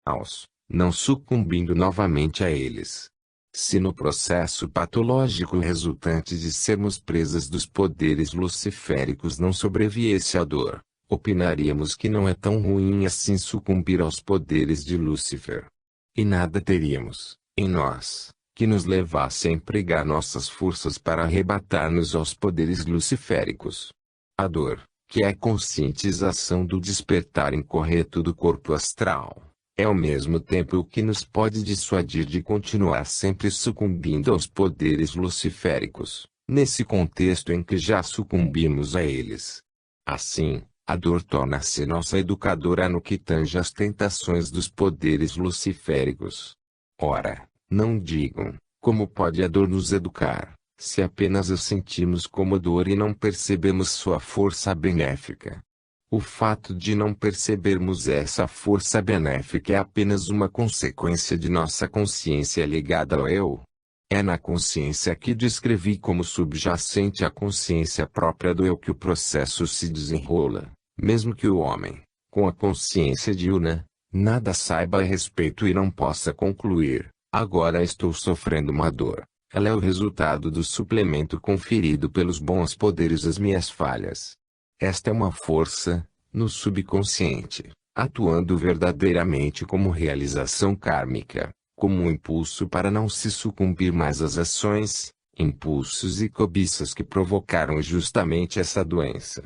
maus, não sucumbindo novamente a eles. Se no processo patológico resultante de sermos presas dos poderes luciféricos não sobreviesse a dor, opinaríamos que não é tão ruim assim sucumbir aos poderes de Lúcifer. E nada teríamos, em nós, que nos levasse a empregar nossas forças para arrebatar-nos aos poderes luciféricos. A dor, que é a conscientização do despertar incorreto do corpo astral, é ao mesmo tempo o que nos pode dissuadir de continuar sempre sucumbindo aos poderes luciféricos, nesse contexto em que já sucumbimos a eles. Assim, a dor torna-se nossa educadora no que tange às tentações dos poderes luciféricos. Ora, não digam, como pode a dor nos educar, se apenas a sentimos como dor e não percebemos sua força benéfica? O fato de não percebermos essa força benéfica é apenas uma consequência de nossa consciência ligada ao eu. É na consciência que descrevi como subjacente à consciência própria do eu que o processo se desenrola, mesmo que o homem, com a consciência diurna, nada saiba a respeito e não possa concluir: agora estou sofrendo uma dor. Ela é o resultado do suplemento conferido pelos bons poderes às minhas falhas. Esta é uma força, no subconsciente, atuando verdadeiramente como realização kármica, como um impulso para não se sucumbir mais às ações, impulsos e cobiças que provocaram justamente essa doença.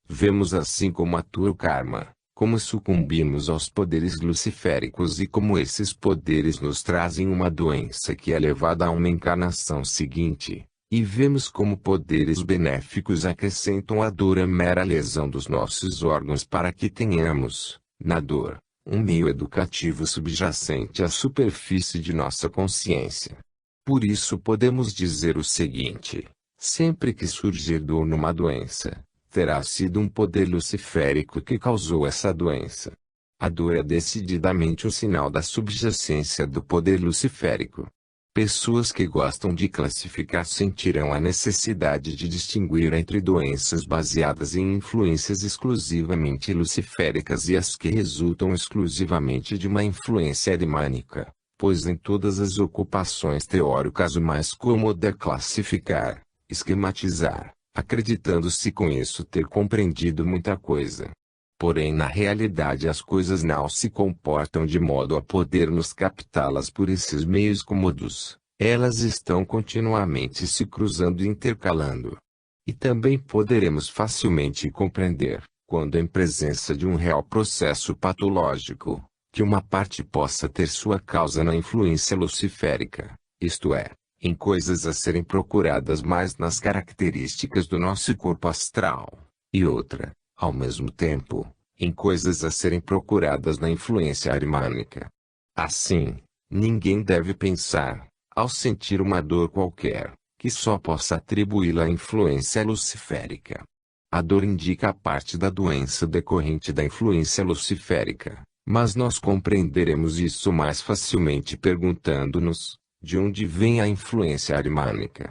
Vemos assim como atua o karma, como sucumbimos aos poderes luciféricos e como esses poderes nos trazem uma doença que é levada a uma encarnação seguinte. E vemos como poderes benéficos acrescentam à dor a mera lesão dos nossos órgãos para que tenhamos, na dor, um meio educativo subjacente à superfície de nossa consciência. Por isso podemos dizer o seguinte: sempre que surgir dor numa doença, terá sido um poder luciférico que causou essa doença. A dor é decididamente um sinal da subjacência do poder luciférico. Pessoas que gostam de classificar sentirão a necessidade de distinguir entre doenças baseadas em influências exclusivamente luciféricas e as que resultam exclusivamente de uma influência arimânica, pois em todas as ocupações teóricas o mais cômodo é classificar, esquematizar, acreditando-se com isso ter compreendido muita coisa. Porém na realidade as coisas não se comportam de modo a podermos captá-las por esses meios cômodos, elas estão continuamente se cruzando e intercalando. E também poderemos facilmente compreender, quando em presença de um real processo patológico, que uma parte possa ter sua causa na influência luciférica, isto é, em coisas a serem procuradas mais nas características do nosso corpo astral, e outra, ao mesmo tempo, em coisas a serem procuradas na influência arimânica. Assim, ninguém deve pensar, ao sentir uma dor qualquer, que só possa atribuí-la à influência luciférica. A dor indica a parte da doença decorrente da influência luciférica, mas nós compreenderemos isso mais facilmente perguntando-nos, de onde vem a influência arimânica?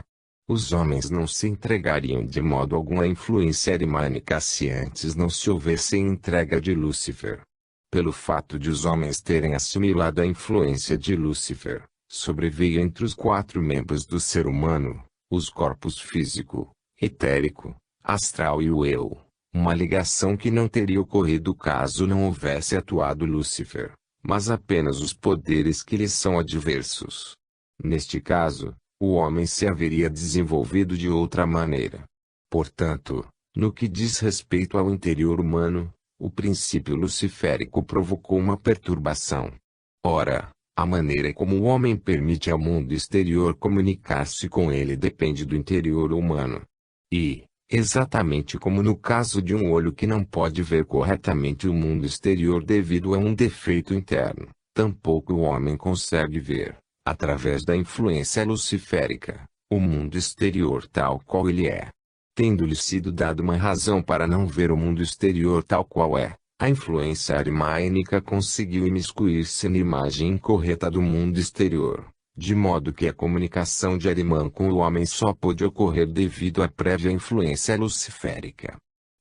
Os homens não se entregariam de modo algum à influência arimânica se antes não se houvesse entrega de Lúcifer. Pelo fato de os homens terem assimilado a influência de Lúcifer, sobreveio entre os 4 membros do ser humano, os corpos físico, etérico, astral e o eu, uma ligação que não teria ocorrido caso não houvesse atuado Lúcifer, mas apenas os poderes que lhes são adversos. Neste caso, o homem se haveria desenvolvido de outra maneira. Portanto, no que diz respeito ao interior humano, o princípio luciférico provocou uma perturbação. Ora, a maneira como o homem permite ao mundo exterior comunicar-se com ele depende do interior humano. E, exatamente como no caso de um olho que não pode ver corretamente o mundo exterior devido a um defeito interno, tampouco o homem consegue ver, através da influência luciférica, o mundo exterior tal qual ele é. Tendo-lhe sido dada uma razão para não ver o mundo exterior tal qual é, a influência arimânica conseguiu imiscuir-se na imagem incorreta do mundo exterior, de modo que a comunicação de Arimã com o homem só pôde ocorrer devido à prévia influência luciférica.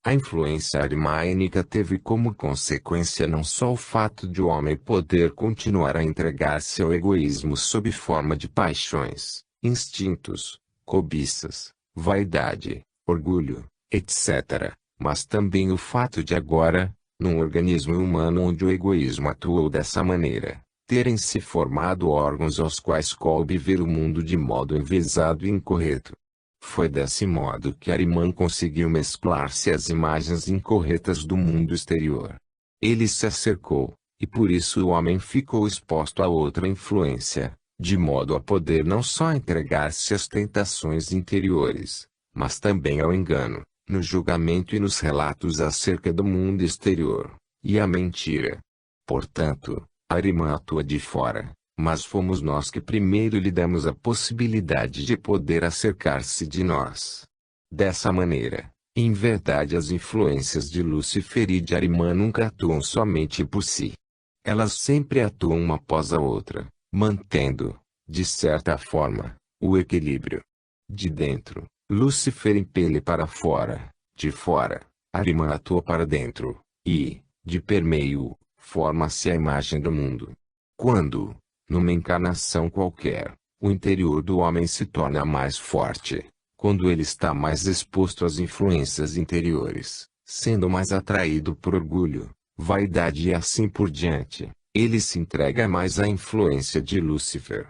A influência arimânica teve como consequência não só o fato de o homem poder continuar a entregar-se ao egoísmo sob forma de paixões, instintos, cobiças, vaidade, orgulho, etc., mas também o fato de agora, num organismo humano onde o egoísmo atuou dessa maneira, terem se formado órgãos aos quais coube ver o mundo de modo enviesado e incorreto. Foi desse modo que Ariman conseguiu mesclar-se às imagens incorretas do mundo exterior. Ele se acercou, e por isso o homem ficou exposto a outra influência, de modo a poder não só entregar-se às tentações interiores, mas também ao engano, no julgamento e nos relatos acerca do mundo exterior, e à mentira. Portanto, Ariman atua de fora, mas fomos nós que primeiro lhe demos a possibilidade de poder acercar-se de nós. Dessa maneira, em verdade as influências de Lúcifer e de Ariman nunca atuam somente por si. Elas sempre atuam uma após a outra, mantendo, de certa forma, o equilíbrio. De dentro, Lúcifer impele para fora; de fora, Ariman atua para dentro, e, de permeio, forma-se a imagem do mundo. Quando, numa encarnação qualquer, o interior do homem se torna mais forte, quando ele está mais exposto às influências interiores, sendo mais atraído por orgulho, vaidade e assim por diante, ele se entrega mais à influência de Lúcifer.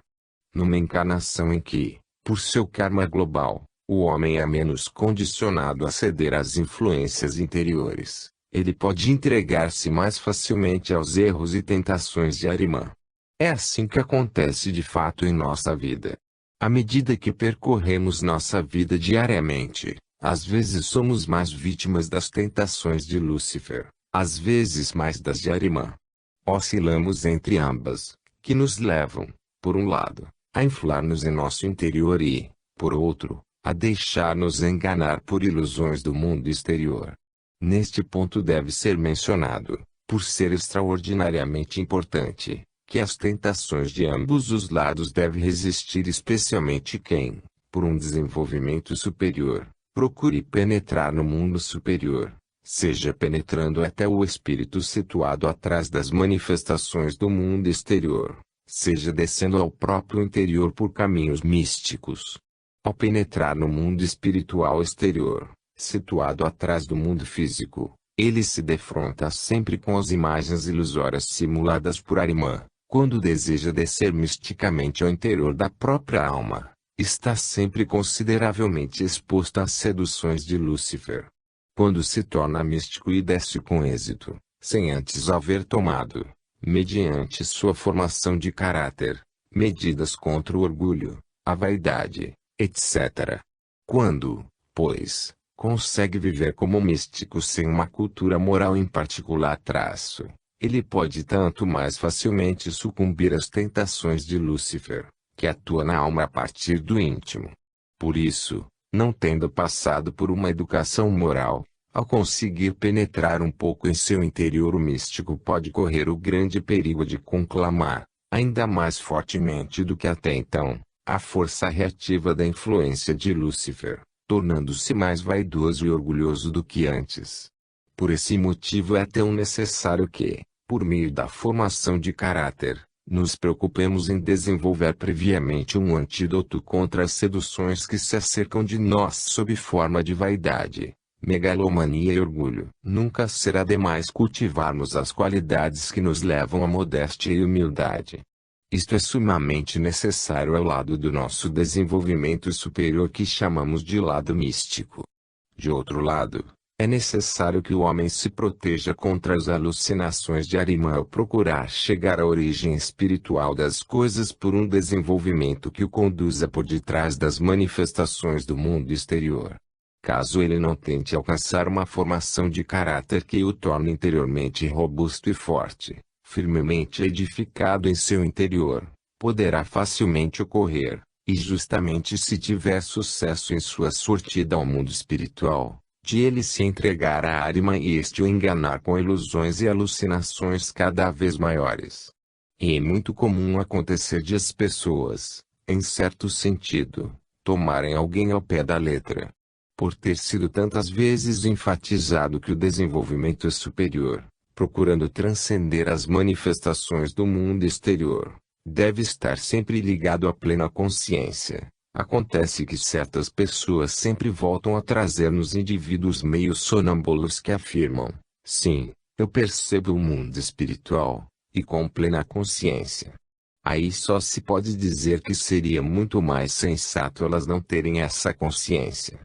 Numa encarnação em que, por seu karma global, o homem é menos condicionado a ceder às influências interiores, ele pode entregar-se mais facilmente aos erros e tentações de Ariman. É assim que acontece de fato em nossa vida. À medida que percorremos nossa vida diariamente, às vezes somos mais vítimas das tentações de Lúcifer, às vezes mais das de Ariman. Oscilamos entre ambas, que nos levam, por um lado, a inflar-nos em nosso interior e, por outro, a deixar-nos enganar por ilusões do mundo exterior. Neste ponto deve ser mencionado, por ser extraordinariamente importante, que as tentações de ambos os lados deve resistir especialmente quem, por um desenvolvimento superior, procure penetrar no mundo superior, seja penetrando até o espírito situado atrás das manifestações do mundo exterior, seja descendo ao próprio interior por caminhos místicos. Ao penetrar no mundo espiritual exterior, situado atrás do mundo físico, ele se defronta sempre com as imagens ilusórias simuladas por Ariman. Quando deseja descer misticamente ao interior da própria alma, está sempre consideravelmente exposto às seduções de Lúcifer. Quando se torna místico e desce com êxito, sem antes haver tomado, mediante sua formação de caráter, medidas contra o orgulho, a vaidade, etc. Quando, pois, consegue viver como místico sem uma cultura moral em particular traço, ele pode tanto mais facilmente sucumbir às tentações de Lúcifer, que atua na alma a partir do íntimo. Por isso, não tendo passado por uma educação moral, ao conseguir penetrar um pouco em seu interior, o místico pode correr o grande perigo de conclamar, ainda mais fortemente do que até então, a força reativa da influência de Lúcifer, tornando-se mais vaidoso e orgulhoso do que antes. Por esse motivo é tão necessário que, por meio da formação de caráter, nos preocupemos em desenvolver previamente um antídoto contra as seduções que se acercam de nós sob forma de vaidade, megalomania e orgulho. Nunca será demais cultivarmos as qualidades que nos levam à modéstia e humildade. Isto é sumamente necessário ao lado do nosso desenvolvimento superior que chamamos de lado místico. De outro lado, é necessário que o homem se proteja contra as alucinações de Ariman ao procurar chegar à origem espiritual das coisas por um desenvolvimento que o conduza por detrás das manifestações do mundo exterior. Caso ele não tente alcançar uma formação de caráter que o torne interiormente robusto e forte, firmemente edificado em seu interior, poderá facilmente ocorrer, e justamente se tiver sucesso em sua sortida ao mundo espiritual, de ele se entregar a Ariman e este o enganar com ilusões e alucinações cada vez maiores. E é muito comum acontecer de as pessoas, em certo sentido, tomarem alguém ao pé da letra. Por ter sido tantas vezes enfatizado que o desenvolvimento é superior, procurando transcender as manifestações do mundo exterior, deve estar sempre ligado à plena consciência. Acontece que certas pessoas sempre voltam a trazer nos indivíduos meio sonâmbulos que afirmam: sim, eu percebo o mundo espiritual, e com plena consciência. Aí só se pode dizer que seria muito mais sensato elas não terem essa consciência.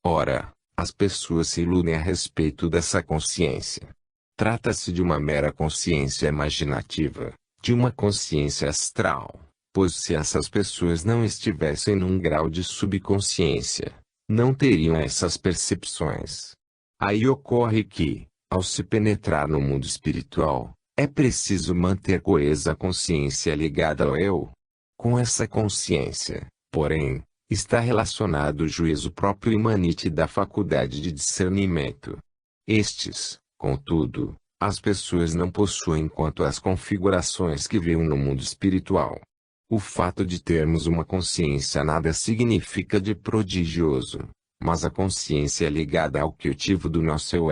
Ora, as pessoas se iludem a respeito dessa consciência. Trata-se de uma mera consciência imaginativa, de uma consciência astral, pois se essas pessoas não estivessem num grau de subconsciência, não teriam essas percepções. Aí ocorre que, ao se penetrar no mundo espiritual, é preciso manter coesa a consciência ligada ao eu. Com essa consciência, porém, está relacionado o juízo próprio imanente da faculdade de discernimento. Estes, contudo, as pessoas não possuem quanto às configurações que veem no mundo espiritual. O fato de termos uma consciência nada significa de prodigioso, mas a consciência é ligada ao cultivo do nosso eu.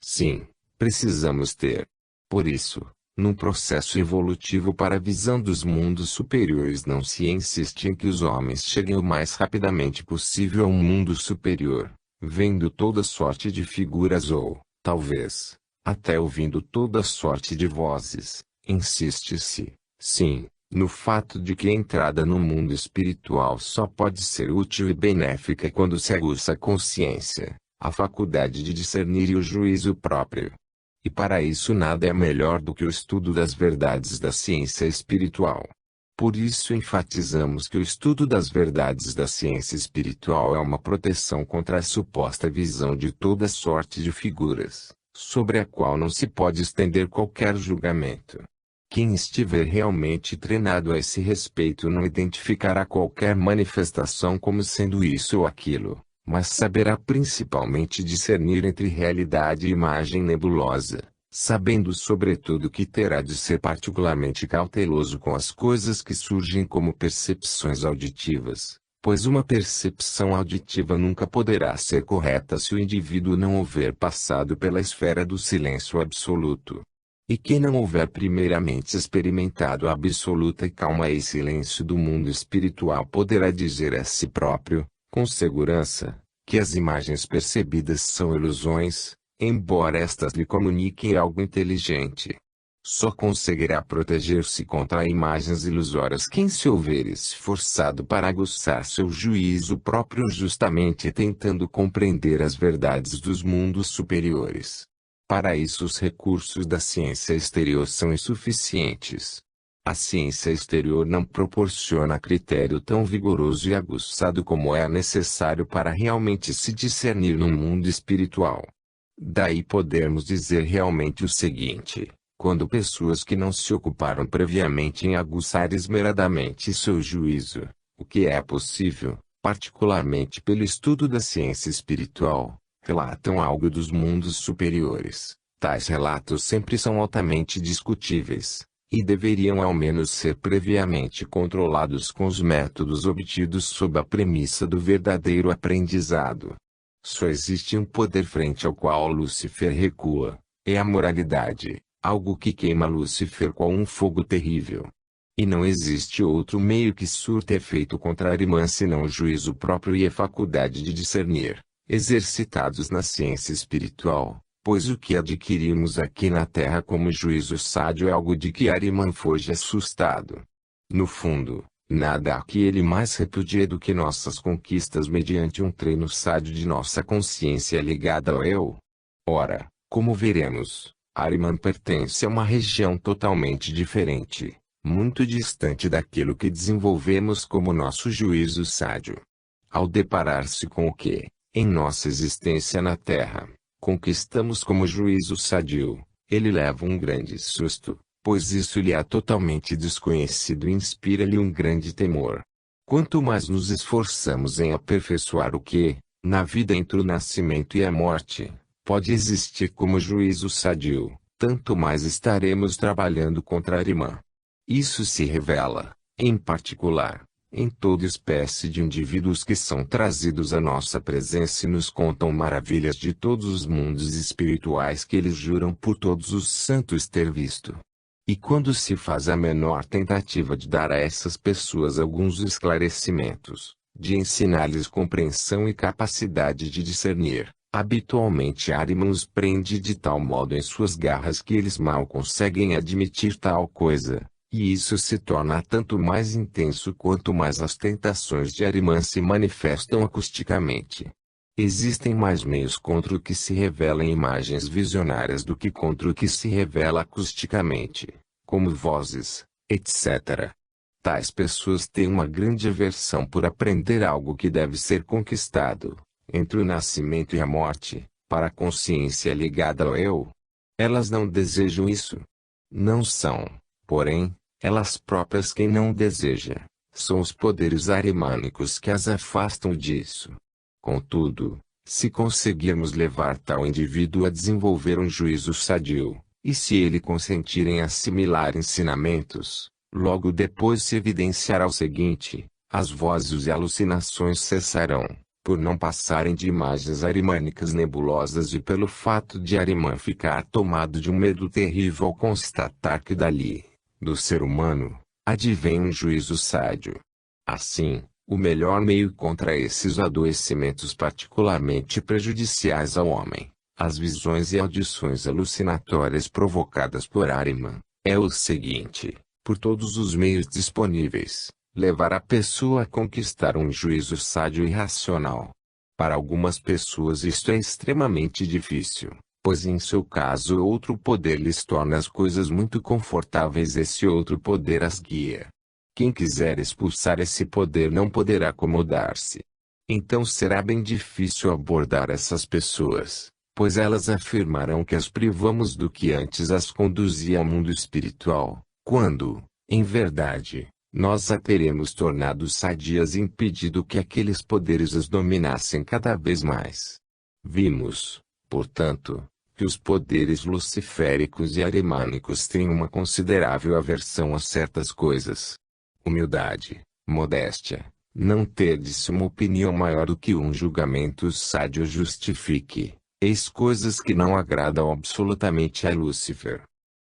Sim, precisamos ter. Por isso, num processo evolutivo para a visão dos mundos superiores não se insiste em que os homens cheguem o mais rapidamente possível a um mundo superior, vendo toda sorte de figuras ou, talvez, até ouvindo toda sorte de vozes. Insiste-se, sim, no fato de que a entrada no mundo espiritual só pode ser útil e benéfica quando se aguça a consciência, a faculdade de discernir e o juízo próprio. E para isso nada é melhor do que o estudo das verdades da ciência espiritual. Por isso enfatizamos que o estudo das verdades da ciência espiritual é uma proteção contra a suposta visão de toda sorte de figuras, sobre a qual não se pode estender qualquer julgamento. Quem estiver realmente treinado a esse respeito não identificará qualquer manifestação como sendo isso ou aquilo, mas saberá principalmente discernir entre realidade e imagem nebulosa, sabendo sobretudo que terá de ser particularmente cauteloso com as coisas que surgem como percepções auditivas, pois uma percepção auditiva nunca poderá ser correta se o indivíduo não houver passado pela esfera do silêncio absoluto. E quem não houver primeiramente experimentado a absoluta e calma e silêncio do mundo espiritual poderá dizer a si próprio, com segurança, que as imagens percebidas são ilusões, embora estas lhe comuniquem algo inteligente. Só conseguirá proteger-se contra imagens ilusórias quem se houver esforçado para aguçar seu juízo próprio justamente tentando compreender as verdades dos mundos superiores. Para isso os recursos da ciência exterior são insuficientes. A ciência exterior não proporciona critério tão vigoroso e aguçado como é necessário para realmente se discernir no mundo espiritual. Daí podemos dizer realmente o seguinte: quando pessoas que não se ocuparam previamente em aguçar esmeradamente seu juízo, o que é possível, particularmente pelo estudo da ciência espiritual, relatam algo dos mundos superiores, tais relatos sempre são altamente discutíveis, e deveriam ao menos ser previamente controlados com os métodos obtidos sob a premissa do verdadeiro aprendizado. Só existe um poder frente ao qual Lúcifer recua, é a moralidade, algo que queima Lúcifer com um fogo terrível. E não existe outro meio que surta efeito contra Arimã senão o juízo próprio e a faculdade de discernir, exercitados na ciência espiritual, pois o que adquirimos aqui na Terra como juízo sádio é algo de que Arimã foge assustado. No fundo, nada há que ele mais repudie do que nossas conquistas mediante um treino sádio de nossa consciência ligada ao eu. Ora, como veremos, Arimã pertence a uma região totalmente diferente, muito distante daquilo que desenvolvemos como nosso juízo sádio. Ao deparar-se com o que, em nossa existência na Terra, conquistamos como juízo sadio, ele leva um grande susto, pois isso lhe é totalmente desconhecido e inspira-lhe um grande temor. Quanto mais nos esforçamos em aperfeiçoar o que, na vida entre o nascimento e a morte, pode existir como juízo sadio, tanto mais estaremos trabalhando contra Arimã. Isso se revela, em particular, em toda espécie de indivíduos que são trazidos à nossa presença e nos contam maravilhas de todos os mundos espirituais que eles juram por todos os santos ter visto. E quando se faz a menor tentativa de dar a essas pessoas alguns esclarecimentos, de ensinar-lhes compreensão e capacidade de discernir, habitualmente Ahriman os prende de tal modo em suas garras que eles mal conseguem admitir tal coisa. E isso se torna tanto mais intenso quanto mais as tentações de Ahriman se manifestam acusticamente. Existem mais meios contra o que se revela em imagens visionárias do que contra o que se revela acusticamente, como vozes, etc. Tais pessoas têm uma grande aversão por aprender algo que deve ser conquistado, entre o nascimento e a morte, para a consciência ligada ao eu. Elas não desejam isso. Não são, porém, elas próprias quem não deseja, são os poderes ahrimânicos que as afastam disso. Contudo, se conseguirmos levar tal indivíduo a desenvolver um juízo sadio, e se ele consentir em assimilar ensinamentos, logo depois se evidenciará o seguinte: as vozes e alucinações cessarão, por não passarem de imagens ahrimânicas nebulosas e pelo fato de Ahriman ficar tomado de um medo terrível ao constatar que dali, do ser humano, advém um juízo sádio. Assim, o melhor meio contra esses adoecimentos particularmente prejudiciais ao homem, as visões e audições alucinatórias provocadas por Ahriman, é o seguinte: por todos os meios disponíveis, levar a pessoa a conquistar um juízo sádio e racional. Para algumas pessoas isto é extremamente difícil, pois em seu caso outro poder lhes torna as coisas muito confortáveis, esse outro poder as guia. Quem quiser expulsar esse poder não poderá acomodar-se. Então será bem difícil abordar essas pessoas, pois elas afirmarão que as privamos do que antes as conduzia ao mundo espiritual, quando, em verdade, nós a teremos tornado sadias e impedido que aqueles poderes as dominassem cada vez mais. Vimos, portanto, que os poderes luciféricos e ahrimânicos têm uma considerável aversão a certas coisas. Humildade, modéstia, não ter-se uma opinião maior do que um julgamento sádio justifique, eis coisas que não agradam absolutamente a Lúcifer.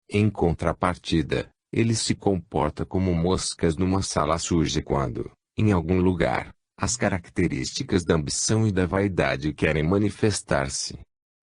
Em contrapartida, ele se comporta como moscas numa sala suja quando, em algum lugar, as características da ambição e da vaidade querem manifestar-se.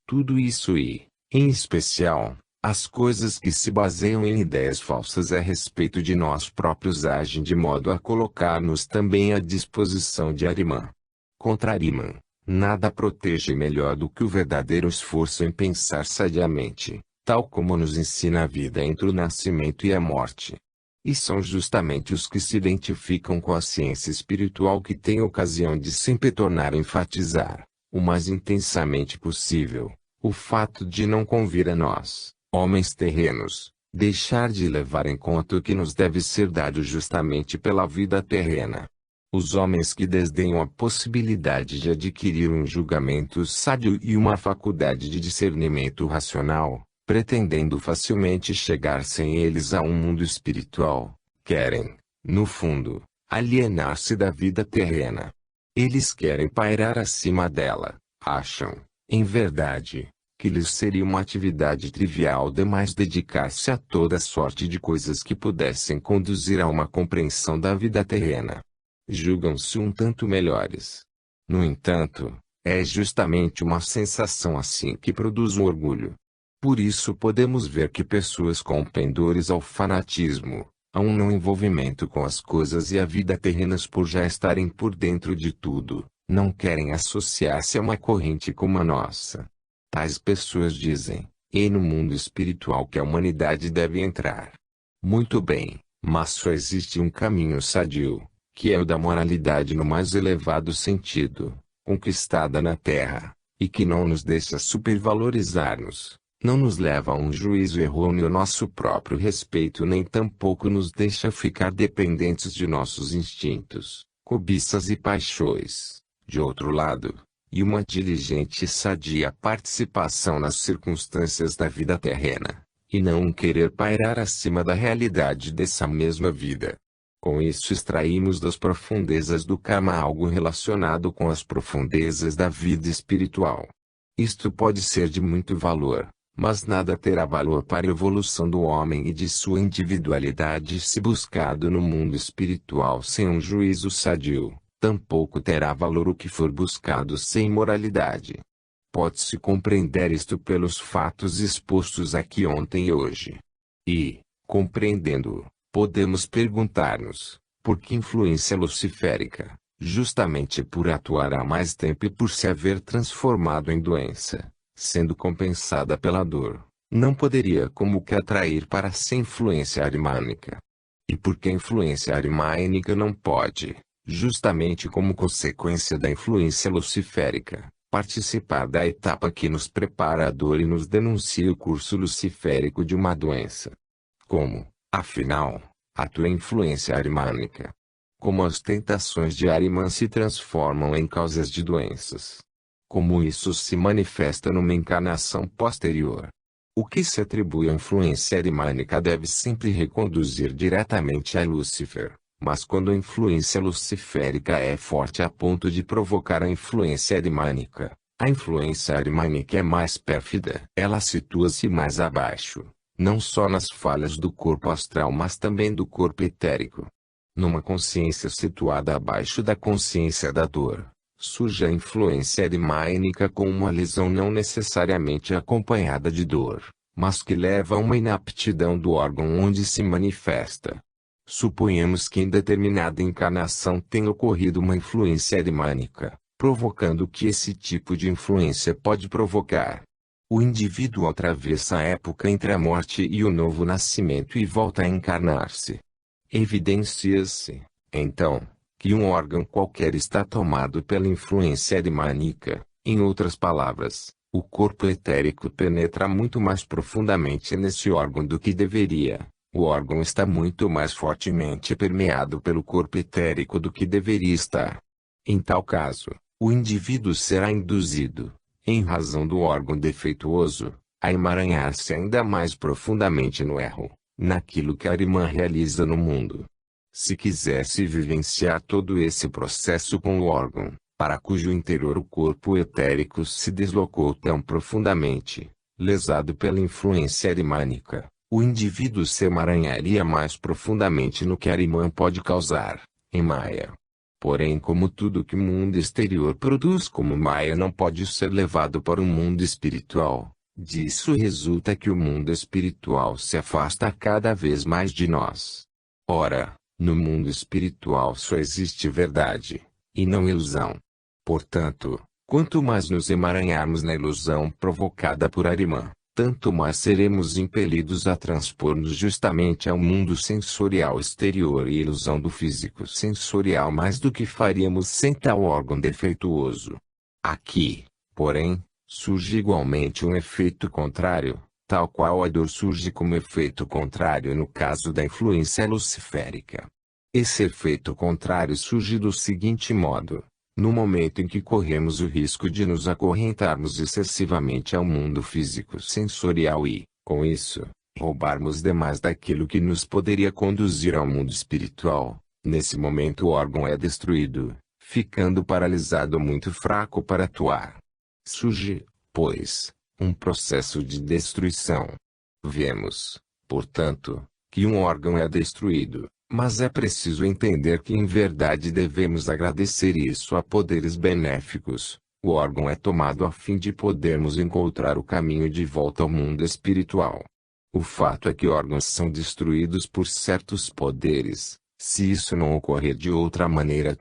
Tudo isso e, em especial, as coisas que se baseiam em ideias falsas a respeito de nós próprios agem de modo a colocar-nos também à disposição de Ahriman. Contra Ahriman, nada protege melhor do que o verdadeiro esforço em pensar sadiamente, tal como nos ensina a vida entre o nascimento e a morte. E são justamente os que se identificam com a ciência espiritual que têm ocasião de sempre tornar a enfatizar, o mais intensamente possível, o fato de não convir a nós, homens terrenos, deixar de levar em conta o que nos deve ser dado justamente pela vida terrena. Os homens que desdenham a possibilidade de adquirir um julgamento sádio e uma faculdade de discernimento racional, pretendendo facilmente chegar sem eles a um mundo espiritual, querem, no fundo, alienar-se da vida terrena. Eles querem pairar acima dela, acham, em verdade, que lhes seria uma atividade trivial demais dedicar-se a toda sorte de coisas que pudessem conduzir a uma compreensão da vida terrena. Julgam-se um tanto melhores. No entanto, é justamente uma sensação assim que produz o orgulho. Por isso podemos ver que pessoas com pendores ao fanatismo, a um não envolvimento com as coisas e a vida terrenas por já estarem por dentro de tudo, não querem associar-se a uma corrente como a nossa. Tais pessoas dizem, e no mundo espiritual que a humanidade deve entrar. Muito bem, mas só existe um caminho sadio, que é o da moralidade no mais elevado sentido, conquistada na terra, e que não nos deixa supervalorizar-nos, não nos leva a um juízo errôneo a nosso próprio respeito nem tampouco nos deixa ficar dependentes de nossos instintos, cobiças e paixões, de outro lado, e uma diligente e sadia participação nas circunstâncias da vida terrena, e não um querer pairar acima da realidade dessa mesma vida. Com isso extraímos das profundezas do karma algo relacionado com as profundezas da vida espiritual. Isto pode ser de muito valor, mas nada terá valor para a evolução do homem e de sua individualidade se buscado no mundo espiritual sem um juízo sadio. Tampouco terá valor o que for buscado sem moralidade. Pode-se compreender isto pelos fatos expostos aqui ontem e hoje. E, compreendendo-o, podemos perguntar-nos, por que influência luciférica, justamente por atuar há mais tempo e por se haver transformado em doença, sendo compensada pela dor, não poderia como que atrair para si influência arimânica? E por que a influência arimânica não pode, justamente como consequência da influência luciférica, participar da etapa que nos prepara a dor e nos denuncia o curso luciférico de uma doença? Como, afinal, atua a influência arimânica? Como as tentações de Arimã se transformam em causas de doenças? Como isso se manifesta numa encarnação posterior? O que se atribui à influência arimânica deve sempre reconduzir diretamente a Lúcifer, mas quando a influência luciférica é forte a ponto de provocar a influência arimânica, a influência arimânica é mais pérfida. Ela situa-se mais abaixo, não só nas falhas do corpo astral mas também do corpo etérico. Numa consciência situada abaixo da consciência da dor, surge a influência arimânica com uma lesão não necessariamente acompanhada de dor, mas que leva a uma inaptidão do órgão onde se manifesta. Suponhamos que em determinada encarnação tenha ocorrido uma influência arimânica, provocando o que esse tipo de influência pode provocar. O indivíduo atravessa a época entre a morte e o novo nascimento e volta a encarnar-se. Evidencia-se, então, que um órgão qualquer está tomado pela influência arimânica. Em outras palavras, o corpo etérico penetra muito mais profundamente nesse órgão do que deveria. O órgão está muito mais fortemente permeado pelo corpo etérico do que deveria estar. Em tal caso, o indivíduo será induzido, em razão do órgão defeituoso, a emaranhar-se ainda mais profundamente no erro, naquilo que Arimã realiza no mundo. Se quisesse vivenciar todo esse processo com o órgão, para cujo interior o corpo etérico se deslocou tão profundamente, lesado pela influência arimânica, o indivíduo se emaranharia mais profundamente no que Arimã pode causar, em Maya. Porém, como tudo que o mundo exterior produz como Maya não pode ser levado para o mundo espiritual, disso resulta que o mundo espiritual se afasta cada vez mais de nós. Ora, no mundo espiritual só existe verdade, e não ilusão. Portanto, quanto mais nos emaranharmos na ilusão provocada por Arimã, tanto mais seremos impelidos a transpor-nos justamente ao mundo sensorial exterior e ilusão do físico sensorial mais do que faríamos sem tal órgão defeituoso. Aqui, porém, surge igualmente um efeito contrário, tal qual a dor surge como efeito contrário no caso da influência luciférica. Esse efeito contrário surge do seguinte modo. No momento em que corremos o risco de nos acorrentarmos excessivamente ao mundo físico sensorial e, com isso, roubarmos demais daquilo que nos poderia conduzir ao mundo espiritual, nesse momento o órgão é destruído, ficando paralisado muito fraco para atuar. Surge, pois, um processo de destruição. Vemos, portanto, que um órgão é destruído. Mas é preciso entender que em verdade devemos agradecer isso a poderes benéficos. O órgão é tomado a fim de podermos encontrar o caminho de volta ao mundo espiritual. O fato é que órgãos são destruídos por certos poderes, se isso não ocorrer de outra maneira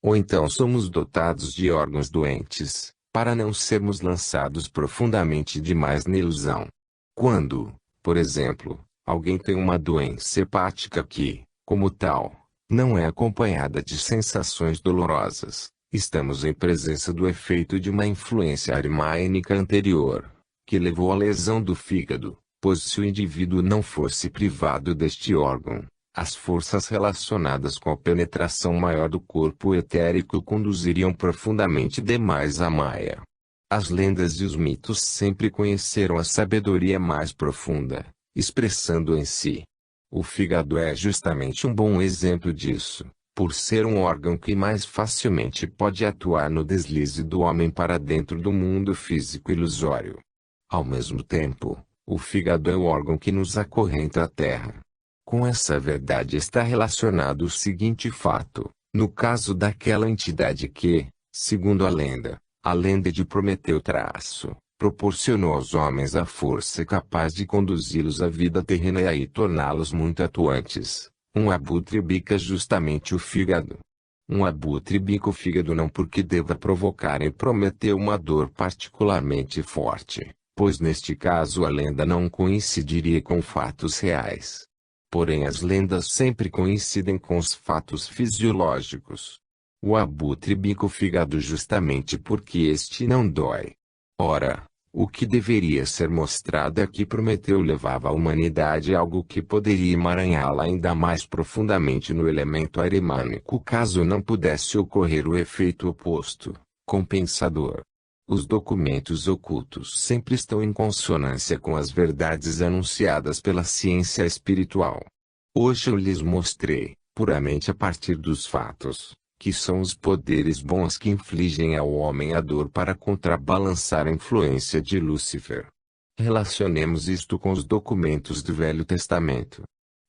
ou então somos dotados de órgãos doentes, para não sermos lançados profundamente demais na ilusão. Quando, por exemplo, alguém tem uma doença hepática que, como tal, não é acompanhada de sensações dolorosas, estamos em presença do efeito de uma influência arimânica anterior, que levou à lesão do fígado, pois se o indivíduo não fosse privado deste órgão, as forças relacionadas com a penetração maior do corpo etérico conduziriam profundamente demais a Maya. As lendas e os mitos sempre conheceram a sabedoria mais profunda, expressando em si O fígado é justamente um bom exemplo disso, por ser um órgão que mais facilmente pode atuar no deslize do homem para dentro do mundo físico ilusório. Ao mesmo tempo, o fígado é o órgão que nos acorrenta à Terra. Com essa verdade está relacionado o seguinte fato: no caso daquela entidade que, segundo a lenda de Prometeu proporcionou aos homens a força capaz de conduzi-los à vida terrena e aí torná-los muito atuantes, um abutre bica justamente o fígado. Um abutre bica o fígado não porque deva provocar em Prometeu uma dor particularmente forte, pois neste caso a lenda não coincidiria com fatos reais. Porém as lendas sempre coincidem com os fatos fisiológicos. O abutre bica o fígado justamente porque este não dói. Ora, o que deveria ser mostrado é que Prometeu levava a humanidade a algo que poderia emaranhá-la ainda mais profundamente no elemento arimânico caso não pudesse ocorrer o efeito oposto, compensador. Os documentos ocultos sempre estão em consonância com as verdades anunciadas pela ciência espiritual. Hoje eu lhes mostrei, puramente a partir dos fatos, que são os poderes bons que infligem ao homem a dor para contrabalançar a influência de Lúcifer. Relacionemos isto com os documentos do Velho Testamento.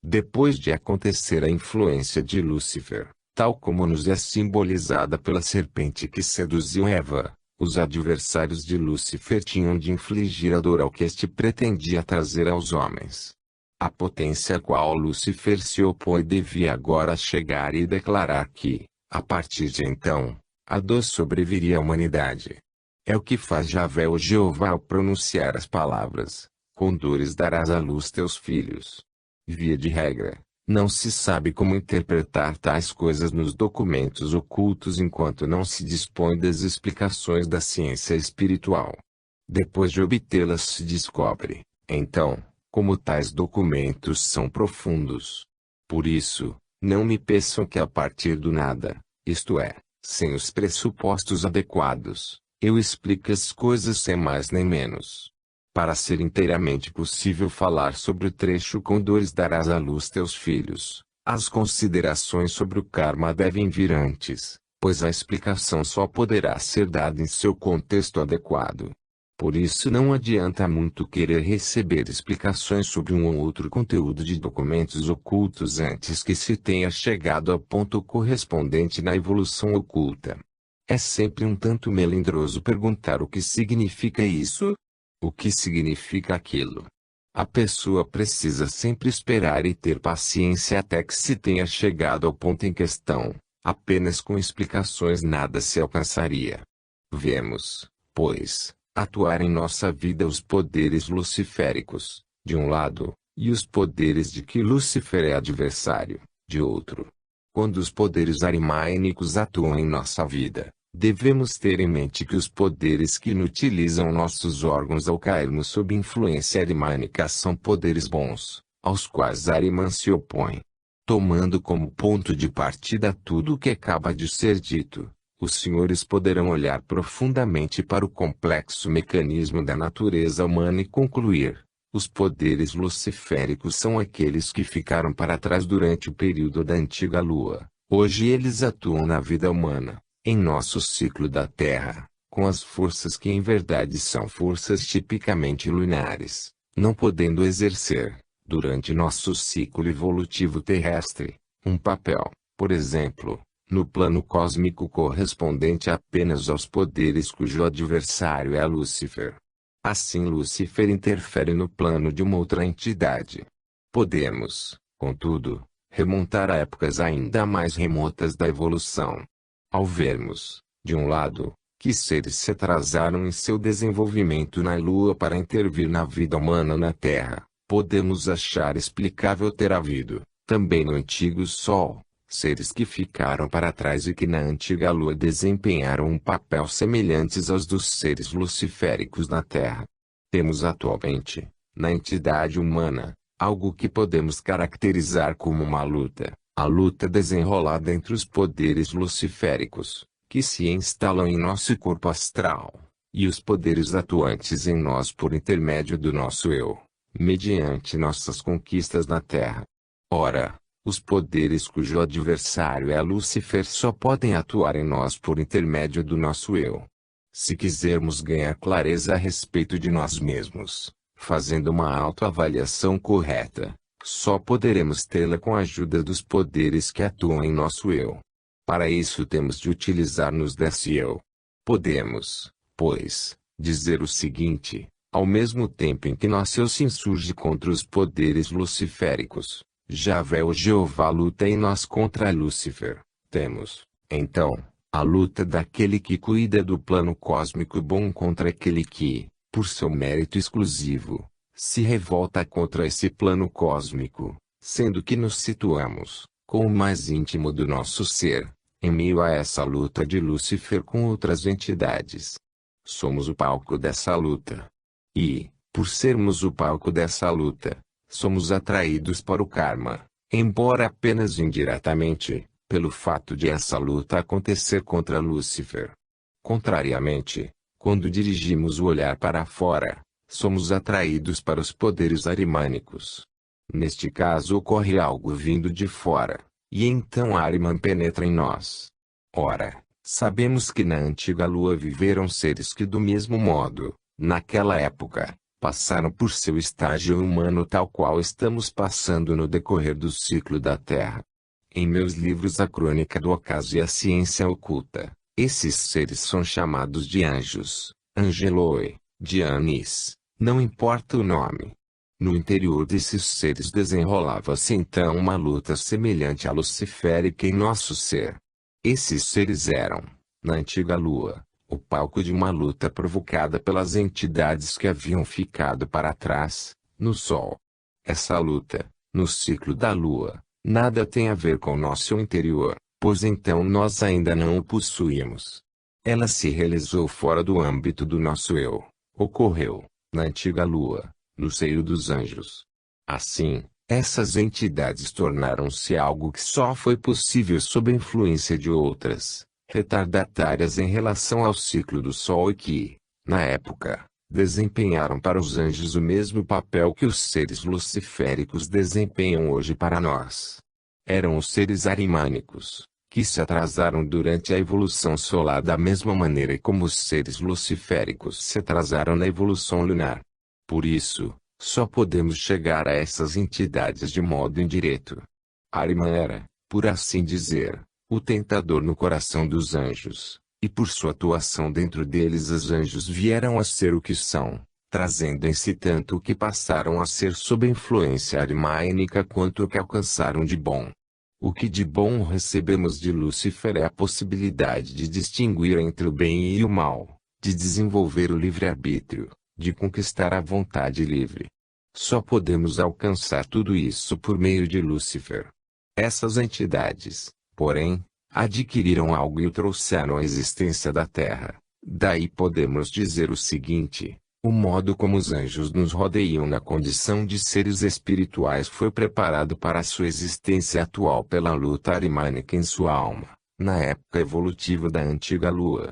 Depois de acontecer a influência de Lúcifer, tal como nos é simbolizada pela serpente que seduziu Eva, os adversários de Lúcifer tinham de infligir a dor ao que este pretendia trazer aos homens. A potência a qual Lúcifer se opõe devia agora chegar e declarar que, a partir de então, a dor sobreviria à humanidade. É o que faz Javé ou Jeová ao pronunciar as palavras: com dores darás à luz teus filhos. Via de regra, não se sabe como interpretar tais coisas nos documentos ocultos enquanto não se dispõe das explicações da ciência espiritual. Depois de obtê-las se descobre, então, como tais documentos são profundos. Por isso, não me peçam que a partir do nada, isto é, sem os pressupostos adequados, eu explique as coisas sem mais nem menos. Para ser inteiramente possível falar sobre o trecho com dores darás à luz teus filhos, as considerações sobre o karma devem vir antes, pois a explicação só poderá ser dada em seu contexto adequado. Por isso não adianta muito querer receber explicações sobre um ou outro conteúdo de documentos ocultos antes que se tenha chegado ao ponto correspondente na evolução oculta. É sempre um tanto melindroso perguntar o que significa isso? O que significa aquilo? A pessoa precisa sempre esperar e ter paciência até que se tenha chegado ao ponto em questão. Apenas com explicações nada se alcançaria. Vemos, pois, atuar em nossa vida os poderes luciféricos, de um lado, e os poderes de que Lúcifer é adversário, de outro. Quando os poderes arimânicos atuam em nossa vida, devemos ter em mente que os poderes que inutilizam nossos órgãos ao cairmos sob influência arimânica são poderes bons, aos quais Arimã se opõe. Tomando como ponto de partida tudo o que acaba de ser dito, os senhores poderão olhar profundamente para o complexo mecanismo da natureza humana e concluir: os poderes luciféricos são aqueles que ficaram para trás durante o período da antiga Lua. Hoje eles atuam na vida humana, em nosso ciclo da Terra, com as forças que em verdade são forças tipicamente lunares, não podendo exercer, durante nosso ciclo evolutivo terrestre, um papel, por exemplo, no plano cósmico correspondente apenas aos poderes cujo adversário é Lúcifer. Assim Lúcifer interfere no plano de uma outra entidade. Podemos, contudo, remontar a épocas ainda mais remotas da evolução. Ao vermos, de um lado, que seres se atrasaram em seu desenvolvimento na Lua para intervir na vida humana na Terra, podemos achar explicável ter havido, também no antigo Sol, seres que ficaram para trás e que na antiga Lua desempenharam um papel semelhantes aos dos seres luciféricos na Terra. Temos atualmente, na entidade humana, algo que podemos caracterizar como uma luta, a luta desenrolada entre os poderes luciféricos, que se instalam em nosso corpo astral, e os poderes atuantes em nós por intermédio do nosso eu, mediante nossas conquistas na Terra. Ora, os poderes cujo adversário é Lúcifer só podem atuar em nós por intermédio do nosso eu. Se quisermos ganhar clareza a respeito de nós mesmos, fazendo uma autoavaliação correta, só poderemos tê-la com a ajuda dos poderes que atuam em nosso eu. Para isso temos de utilizar-nos desse eu. Podemos, pois, dizer o seguinte: ao mesmo tempo em que nosso eu se insurge contra os poderes luciféricos, Javé ou Jeová luta em nós contra Lúcifer, temos, então, a luta daquele que cuida do plano cósmico bom contra aquele que, por seu mérito exclusivo, se revolta contra esse plano cósmico, sendo que nos situamos, com o mais íntimo do nosso ser, em meio a essa luta de Lúcifer com outras entidades. Somos o palco dessa luta. E, por sermos o palco dessa luta, somos atraídos para o karma, embora apenas indiretamente, pelo fato de essa luta acontecer contra Lúcifer. Contrariamente, quando dirigimos o olhar para fora, somos atraídos para os poderes arimânicos. Neste caso ocorre algo vindo de fora, e então Ariman penetra em nós. Ora, sabemos que na antiga lua viveram seres que do mesmo modo, naquela época, passaram por seu estágio humano tal qual estamos passando no decorrer do ciclo da Terra. Em meus livros A Crônica do Ocaso e a Ciência Oculta, esses seres são chamados de anjos, angeloi, de anis, não importa o nome. No interior desses seres desenrolava-se então uma luta semelhante à luciférica em nosso ser. Esses seres eram, na antiga lua, o palco de uma luta provocada pelas entidades que haviam ficado para trás, no Sol. Essa luta, no ciclo da Lua, nada tem a ver com nosso interior, pois então nós ainda não o possuímos. Ela se realizou fora do âmbito do nosso eu, ocorreu, na antiga Lua, no seio dos anjos. Assim, essas entidades tornaram-se algo que só foi possível sob a influência de outras, retardatárias em relação ao ciclo do Sol e que, na época, desempenharam para os anjos o mesmo papel que os seres luciféricos desempenham hoje para nós. Eram os seres arimânicos, que se atrasaram durante a evolução solar da mesma maneira como os seres luciféricos se atrasaram na evolução lunar. Por isso, só podemos chegar a essas entidades de modo indireto. Ariman era, por assim dizer, o tentador no coração dos anjos, e por sua atuação dentro deles os anjos vieram a ser o que são, trazendo em si tanto o que passaram a ser sob a influência arimânica quanto o que alcançaram de bom. O que de bom recebemos de Lúcifer é a possibilidade de distinguir entre o bem e o mal, de desenvolver o livre-arbítrio, de conquistar a vontade livre. Só podemos alcançar tudo isso por meio de Lúcifer. Essas entidades, porém, adquiriram algo e o trouxeram à existência da Terra. Daí podemos dizer o seguinte: o modo como os anjos nos rodeiam na condição de seres espirituais foi preparado para a sua existência atual pela luta arimânica em sua alma, na época evolutiva da antiga Lua.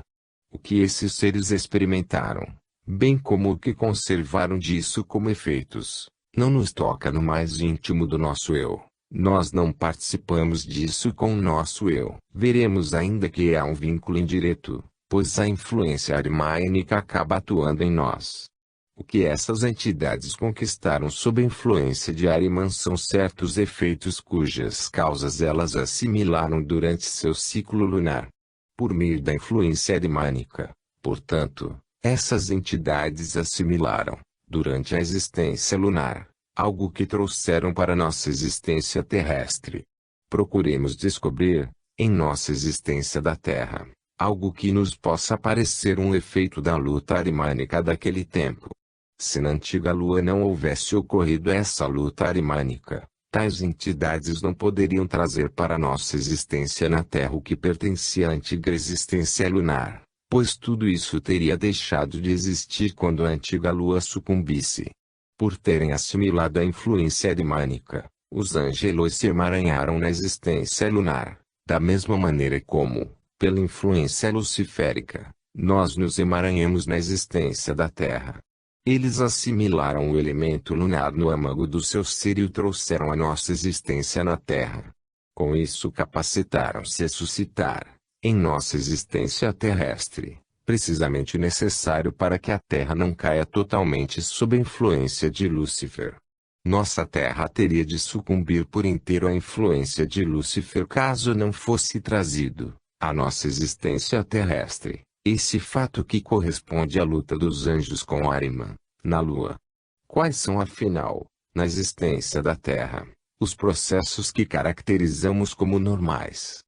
O que esses seres experimentaram, bem como o que conservaram disso como efeitos, não nos toca no mais íntimo do nosso eu. Nós não participamos disso com o nosso eu. Veremos ainda que há um vínculo indireto, pois a influência arimânica acaba atuando em nós. O que essas entidades conquistaram sob a influência de Ariman são certos efeitos cujas causas elas assimilaram durante seu ciclo lunar. Por meio da influência arimânica, portanto, essas entidades assimilaram, durante a existência lunar, algo que trouxeram para nossa existência terrestre. Procuremos descobrir, em nossa existência da Terra, algo que nos possa parecer um efeito da luta arimânica daquele tempo. Se na antiga Lua não houvesse ocorrido essa luta arimânica, tais entidades não poderiam trazer para nossa existência na Terra o que pertencia à antiga existência lunar, pois tudo isso teria deixado de existir quando a antiga Lua sucumbisse. Por terem assimilado a influência arimânica, os angelos se emaranharam na existência lunar, da mesma maneira como, pela influência luciférica, nós nos emaranhamos na existência da Terra. Eles assimilaram o elemento lunar no âmago do seu ser e o trouxeram à nossa existência na Terra. Com isso capacitaram-se a suscitar, em nossa existência terrestre, precisamente necessário para que a Terra não caia totalmente sob a influência de Lúcifer. Nossa Terra teria de sucumbir por inteiro à influência de Lúcifer caso não fosse trazido, à nossa existência terrestre, esse fato que corresponde à luta dos anjos com Ahriman, na Lua. Quais são afinal, na existência da Terra, os processos que caracterizamos como normais?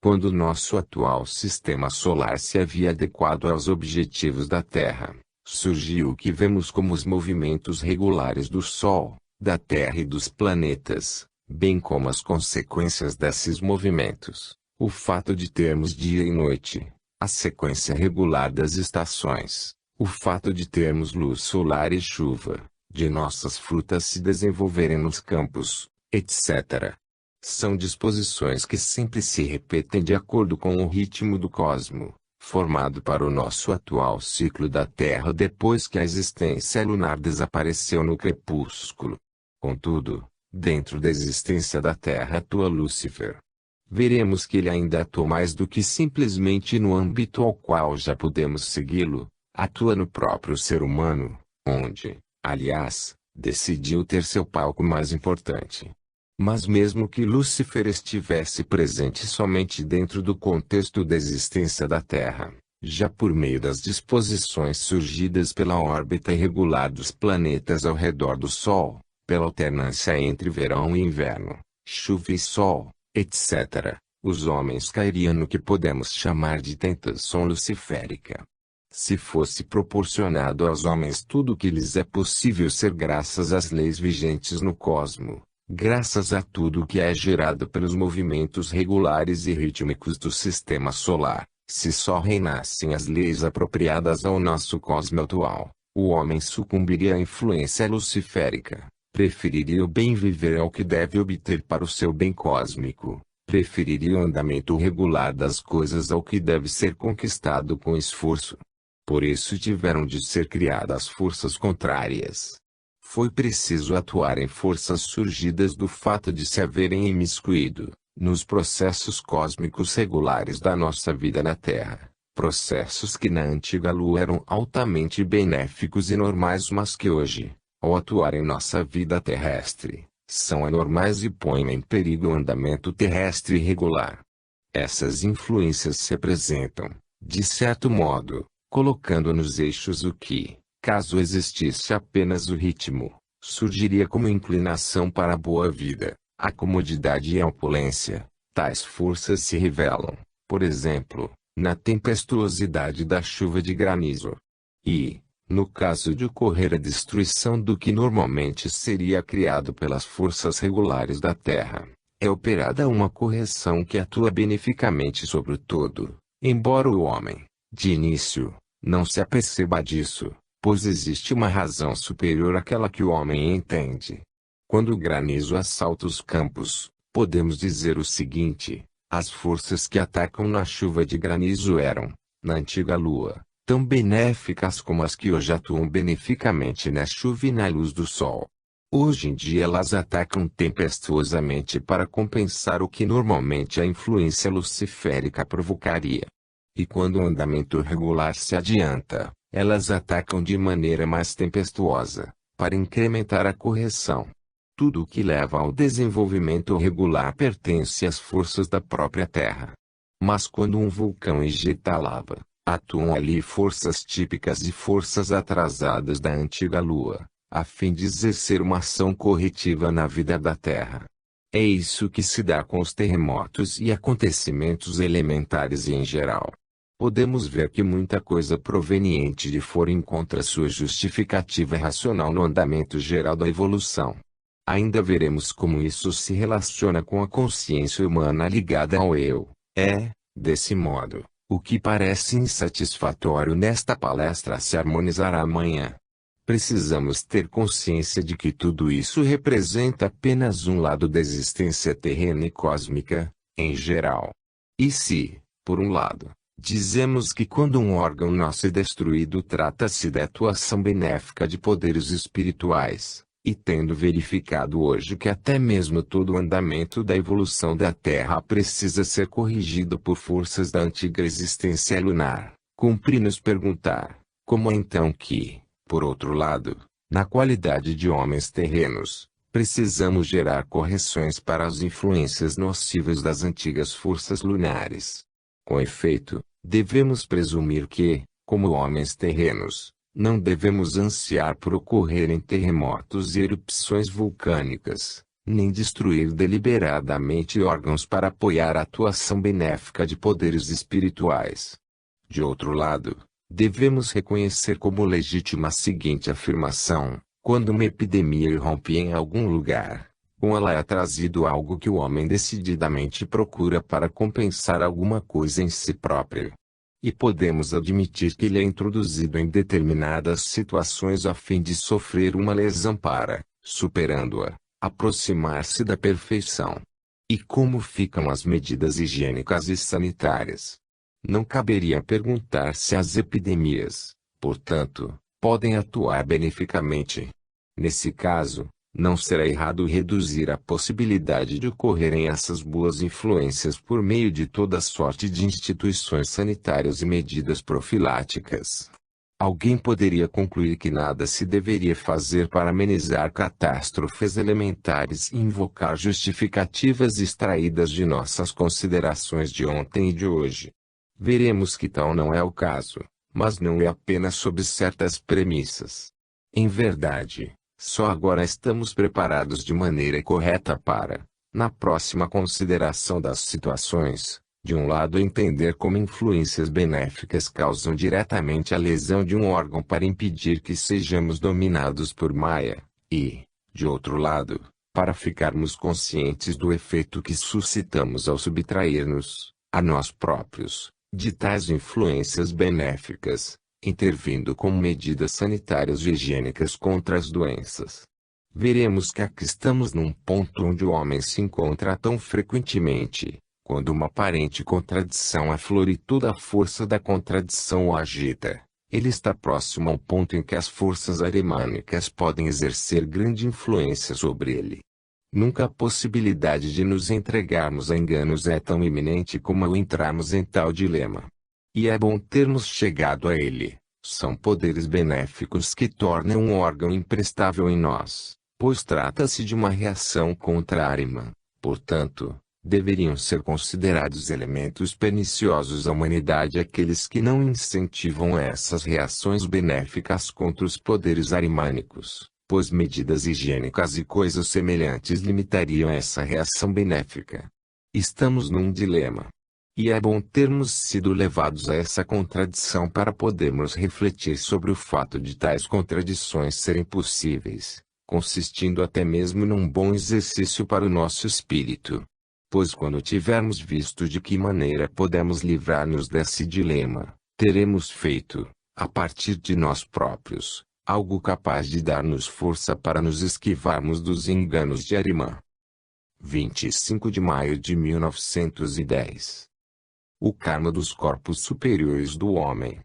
Quando nosso atual sistema solar se havia adequado aos objetivos da Terra, surgiu o que vemos como os movimentos regulares do Sol, da Terra e dos planetas, bem como as consequências desses movimentos, o fato de termos dia e noite, a sequência regular das estações, o fato de termos luz solar e chuva, de nossas frutas se desenvolverem nos campos, etc. São disposições que sempre se repetem de acordo com o ritmo do cosmo, formado para o nosso atual ciclo da Terra depois que a existência lunar desapareceu no crepúsculo. Contudo, dentro da existência da Terra atua Lúcifer. Veremos que ele ainda atua mais do que simplesmente no âmbito ao qual já podemos segui-lo, atua no próprio ser humano, onde, aliás, decidiu ter seu palco mais importante. Mas mesmo que Lúcifer estivesse presente somente dentro do contexto da existência da Terra, já por meio das disposições surgidas pela órbita irregular dos planetas ao redor do Sol, pela alternância entre verão e inverno, chuva e sol, etc., os homens cairiam no que podemos chamar de tentação luciférica. Se fosse proporcionado aos homens tudo o que lhes é possível ser graças às leis vigentes no cosmo, graças a tudo o que é gerado pelos movimentos regulares e rítmicos do sistema solar, se só reinassem as leis apropriadas ao nosso cosmo atual, o homem sucumbiria à influência luciférica, preferiria o bem viver ao que deve obter para o seu bem cósmico, preferiria o andamento regular das coisas ao que deve ser conquistado com esforço. Por isso tiveram de ser criadas forças contrárias. Foi preciso atuar em forças surgidas do fato de se haverem imiscuído, nos processos cósmicos regulares da nossa vida na Terra, processos que na antiga Lua eram altamente benéficos e normais mas que hoje, ao atuar em nossa vida terrestre, são anormais e põem em perigo o andamento terrestre regular. Essas influências se apresentam, de certo modo, colocando nos eixos o que, caso existisse apenas o ritmo, surgiria como inclinação para a boa vida, a comodidade e a opulência. Tais forças se revelam, por exemplo, na tempestuosidade da chuva de granizo. E, no caso de ocorrer a destruição do que normalmente seria criado pelas forças regulares da Terra, é operada uma correção que atua beneficamente sobre o todo, embora o homem, de início, não se aperceba disso, pois existe uma razão superior àquela que o homem entende. Quando o granizo assalta os campos, podemos dizer o seguinte: as forças que atacam na chuva de granizo eram, na antiga Lua, tão benéficas como as que hoje atuam beneficamente na chuva e na luz do Sol. Hoje em dia elas atacam tempestuosamente para compensar o que normalmente a influência luciférica provocaria. E quando o andamento regular se adianta, elas atacam de maneira mais tempestuosa, para incrementar a correção. Tudo o que leva ao desenvolvimento regular pertence às forças da própria Terra. Mas quando um vulcão ejeta lava, atuam ali forças típicas e forças atrasadas da antiga Lua, a fim de exercer uma ação corretiva na vida da Terra. É isso que se dá com os terremotos e acontecimentos elementares em geral. Podemos ver que muita coisa proveniente de fora encontra sua justificativa racional no andamento geral da evolução. Ainda veremos como isso se relaciona com a consciência humana ligada ao eu. Desse modo, o que parece insatisfatório nesta palestra se harmonizará amanhã. Precisamos ter consciência de que tudo isso representa apenas um lado da existência terrena e cósmica, em geral. E se, por um lado, Dizemos que quando um órgão nosso é destruído trata-se da atuação benéfica de poderes espirituais, e tendo verificado hoje que até mesmo todo o andamento da evolução da Terra precisa ser corrigido por forças da antiga existência lunar, cumpre-nos perguntar, como é então que, por outro lado, na qualidade de homens terrenos, precisamos gerar correções para as influências nocivas das antigas forças lunares? Com efeito, devemos presumir que, como homens terrenos, não devemos ansiar por ocorrerem terremotos e erupções vulcânicas, nem destruir deliberadamente órgãos para apoiar a atuação benéfica de poderes espirituais. De outro lado, devemos reconhecer como legítima a seguinte afirmação: quando uma epidemia irrompe em algum lugar, com ela é trazido algo que o homem decididamente procura para compensar alguma coisa em si próprio. E podemos admitir que ele é introduzido em determinadas situações a fim de sofrer uma lesão para, superando-a, aproximar-se da perfeição. E como ficam as medidas higiênicas e sanitárias? Não caberia perguntar se as epidemias, portanto, podem atuar beneficamente. Nesse caso, não será errado reduzir a possibilidade de ocorrerem essas boas influências por meio de toda sorte de instituições sanitárias e medidas profiláticas. Alguém poderia concluir que nada se deveria fazer para amenizar catástrofes elementares e invocar justificativas extraídas de nossas considerações de ontem e de hoje. Veremos que tal não é o caso, mas não é apenas sob certas premissas. Em verdade, só agora estamos preparados de maneira correta para, na próxima consideração das situações, de um lado entender como influências benéficas causam diretamente a lesão de um órgão para impedir que sejamos dominados por Maya, e, de outro lado, para ficarmos conscientes do efeito que suscitamos ao subtrair-nos, a nós próprios, de tais influências benéficas, intervindo com medidas sanitárias e higiênicas contra as doenças. Veremos que aqui estamos num ponto onde o homem se encontra tão frequentemente, quando uma aparente contradição aflora e toda a força da contradição o agita. Ele está próximo ao ponto em que as forças arimânicas podem exercer grande influência sobre ele. Nunca a possibilidade de nos entregarmos a enganos é tão iminente como ao entrarmos em tal dilema. E é bom termos chegado a ele. São poderes benéficos que tornam um órgão imprestável em nós, pois trata-se de uma reação contra a árima. Portanto, deveriam ser considerados elementos perniciosos à humanidade aqueles que não incentivam essas reações benéficas contra os poderes arimânicos, pois medidas higiênicas e coisas semelhantes limitariam essa reação benéfica. Estamos num dilema. E é bom termos sido levados a essa contradição para podermos refletir sobre o fato de tais contradições serem possíveis, consistindo até mesmo num bom exercício para o nosso espírito. Pois quando tivermos visto de que maneira podemos livrar-nos desse dilema, teremos feito, a partir de nós próprios, algo capaz de dar-nos força para nos esquivarmos dos enganos de Arimã. 25 de maio de 1910. O karma dos corpos superiores do homem.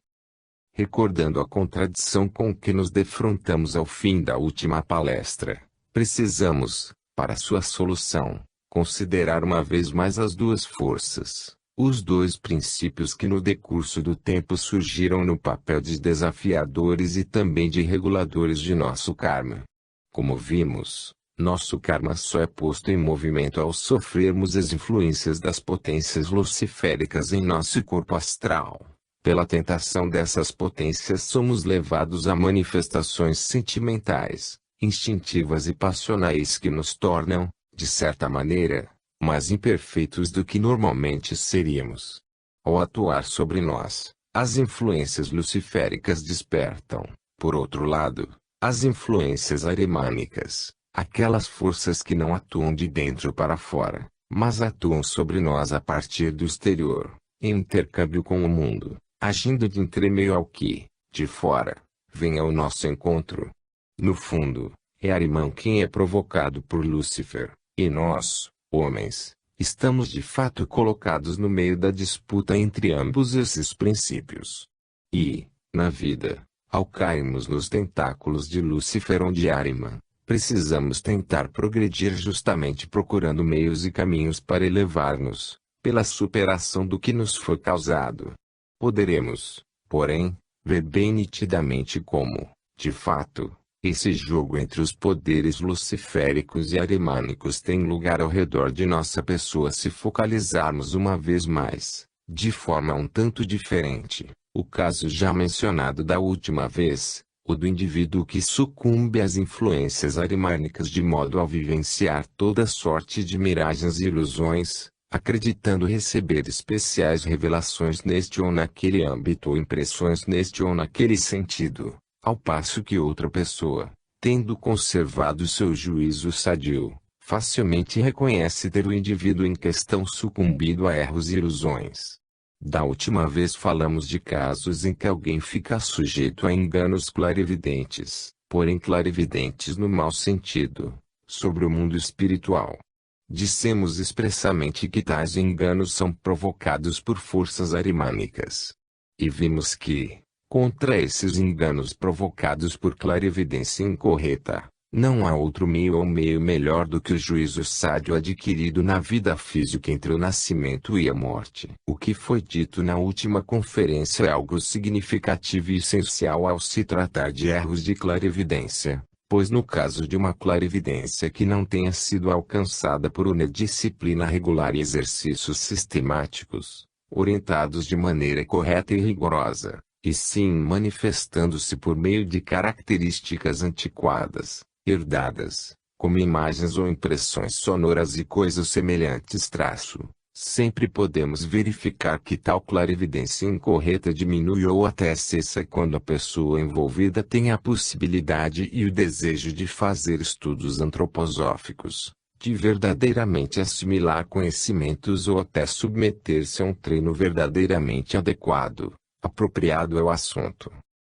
Recordando a contradição com que nos defrontamos ao fim da última palestra, precisamos, para sua solução, considerar uma vez mais as duas forças, os dois princípios que no decurso do tempo surgiram no papel de desafiadores e também de reguladores de nosso karma. Como vimos, nosso karma só é posto em movimento ao sofrermos as influências das potências luciféricas em nosso corpo astral. Pela tentação dessas potências somos levados a manifestações sentimentais, instintivas e passionais que nos tornam, de certa maneira, mais imperfeitos do que normalmente seríamos. Ao atuar sobre nós, as influências luciféricas despertam, por outro lado, as influências arimânicas. Aquelas forças que não atuam de dentro para fora, mas atuam sobre nós a partir do exterior, em intercâmbio com o mundo, agindo de entremeio ao que, de fora, vem ao nosso encontro. No fundo, é Arimã quem é provocado por Lúcifer, e nós, homens, Estamos de fato colocados no meio da disputa entre ambos esses princípios. E, na vida, ao cairmos nos tentáculos de Lúcifer ou de Ahriman, precisamos tentar progredir justamente procurando meios e caminhos para elevar-nos, pela superação do que nos foi causado. Poderemos, porém, ver bem nitidamente como, de fato, esse jogo entre os poderes luciféricos e arimânicos tem lugar ao redor de nossa pessoa se focalizarmos uma vez mais, de forma um tanto diferente, o caso já mencionado da última vez, o do indivíduo que sucumbe às influências arimânicas de modo a vivenciar toda sorte de miragens e ilusões, acreditando receber especiais revelações neste ou naquele âmbito ou impressões neste ou naquele sentido. Ao passo que outra pessoa, tendo conservado seu juízo sadio, facilmente reconhece ter o indivíduo em questão sucumbido a erros e ilusões. Da última vez falamos de casos em que alguém fica sujeito a enganos clarividentes, porém clarividentes no mau sentido, sobre o mundo espiritual. Dissemos expressamente que tais enganos são provocados por forças arimânicas. E vimos que, contra esses enganos provocados por clarividência incorreta, não há outro meio ou meio melhor do que o juízo sádio adquirido na vida física entre o nascimento e a morte. O que foi dito na última conferência é algo significativo e essencial ao se tratar de erros de clarividência, pois no caso de uma clarividência que não tenha sido alcançada por uma disciplina regular e exercícios sistemáticos, orientados de maneira correta e rigorosa, e sim manifestando-se por meio de características antiquadas, herdadas, como imagens ou impressões sonoras e coisas semelhantes sempre podemos verificar que tal clarividência incorreta diminui ou até cessa quando a pessoa envolvida tem a possibilidade e o desejo de fazer estudos antroposóficos, de verdadeiramente assimilar conhecimentos ou até submeter-se a um treino verdadeiramente adequado, apropriado ao assunto.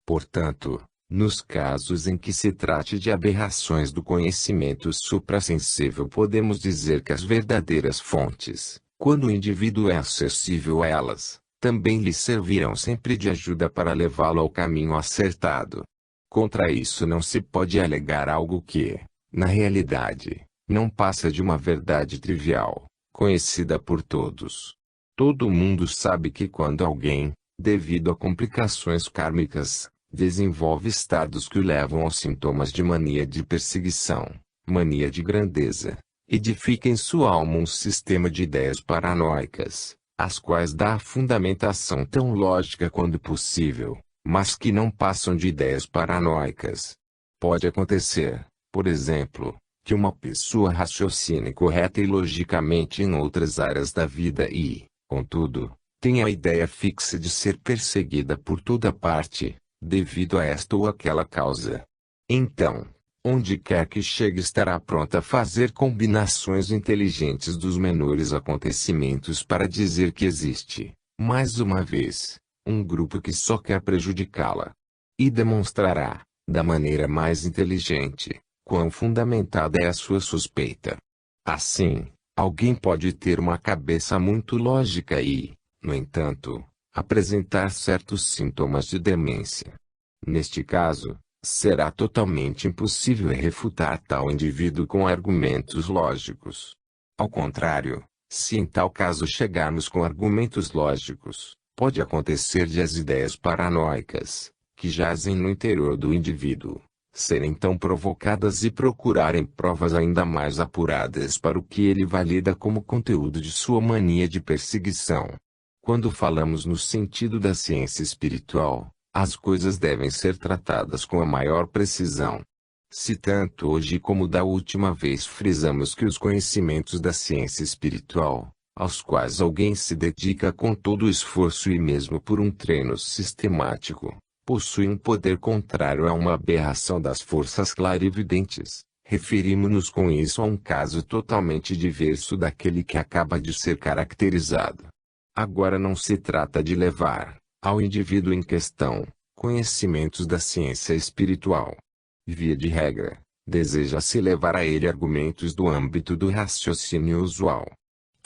Portanto, nos casos em que se trate de aberrações do conhecimento suprassensível, podemos dizer que as verdadeiras fontes, quando o indivíduo é acessível a elas, também lhe servirão sempre de ajuda para levá-lo ao caminho acertado. Contra isso não se pode alegar algo que, na realidade, não passa de uma verdade trivial, conhecida por todos. Todo mundo sabe que quando alguém, devido a complicações kármicas, desenvolve estados que o levam aos sintomas de mania de perseguição, mania de grandeza, edifica em sua alma um sistema de ideias paranoicas, às quais dá a fundamentação tão lógica quanto possível, mas que não passam de ideias paranoicas. Pode acontecer, por exemplo, que uma pessoa raciocine correta e logicamente em outras áreas da vida e, contudo, tenha a ideia fixa de ser perseguida por toda parte, devido a esta ou aquela causa. Então, onde quer que chegue estará pronta a fazer combinações inteligentes dos menores acontecimentos para dizer que existe, mais uma vez, um grupo que só quer prejudicá-la. E demonstrará, da maneira mais inteligente, quão fundamentada é a sua suspeita. Assim, alguém pode ter uma cabeça muito lógica e, no entanto, apresentar certos sintomas de demência. Neste caso, será totalmente impossível refutar tal indivíduo com argumentos lógicos. Ao contrário, se em tal caso chegarmos com argumentos lógicos, pode acontecer de as ideias paranoicas, que jazem no interior do indivíduo, serem tão provocadas e procurarem provas ainda mais apuradas para o que ele valida como conteúdo de sua mania de perseguição. Quando falamos no sentido da ciência espiritual, as coisas devem ser tratadas com a maior precisão. Se tanto hoje como da última vez frisamos que os conhecimentos da ciência espiritual, aos quais alguém se dedica com todo o esforço e mesmo por um treino sistemático, possuem um poder contrário a uma aberração das forças clarividentes, referimos-nos com isso a um caso totalmente diverso daquele que acaba de ser caracterizado. Agora não se trata de levar, ao indivíduo em questão, conhecimentos da ciência espiritual. Via de regra, deseja-se levar a ele argumentos do âmbito do raciocínio usual.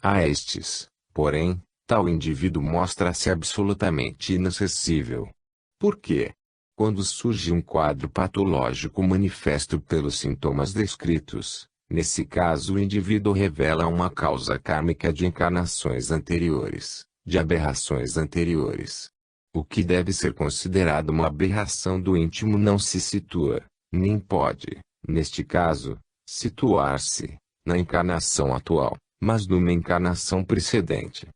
A estes, porém, tal indivíduo mostra-se absolutamente inacessível. Por quê? Quando surge um quadro patológico manifesto pelos sintomas descritos, nesse caso o indivíduo revela uma causa kármica de encarnações anteriores, de aberrações anteriores. O que deve ser considerado uma aberração do íntimo não se situa, nem pode, neste caso, situar-se, na encarnação atual, mas numa encarnação precedente.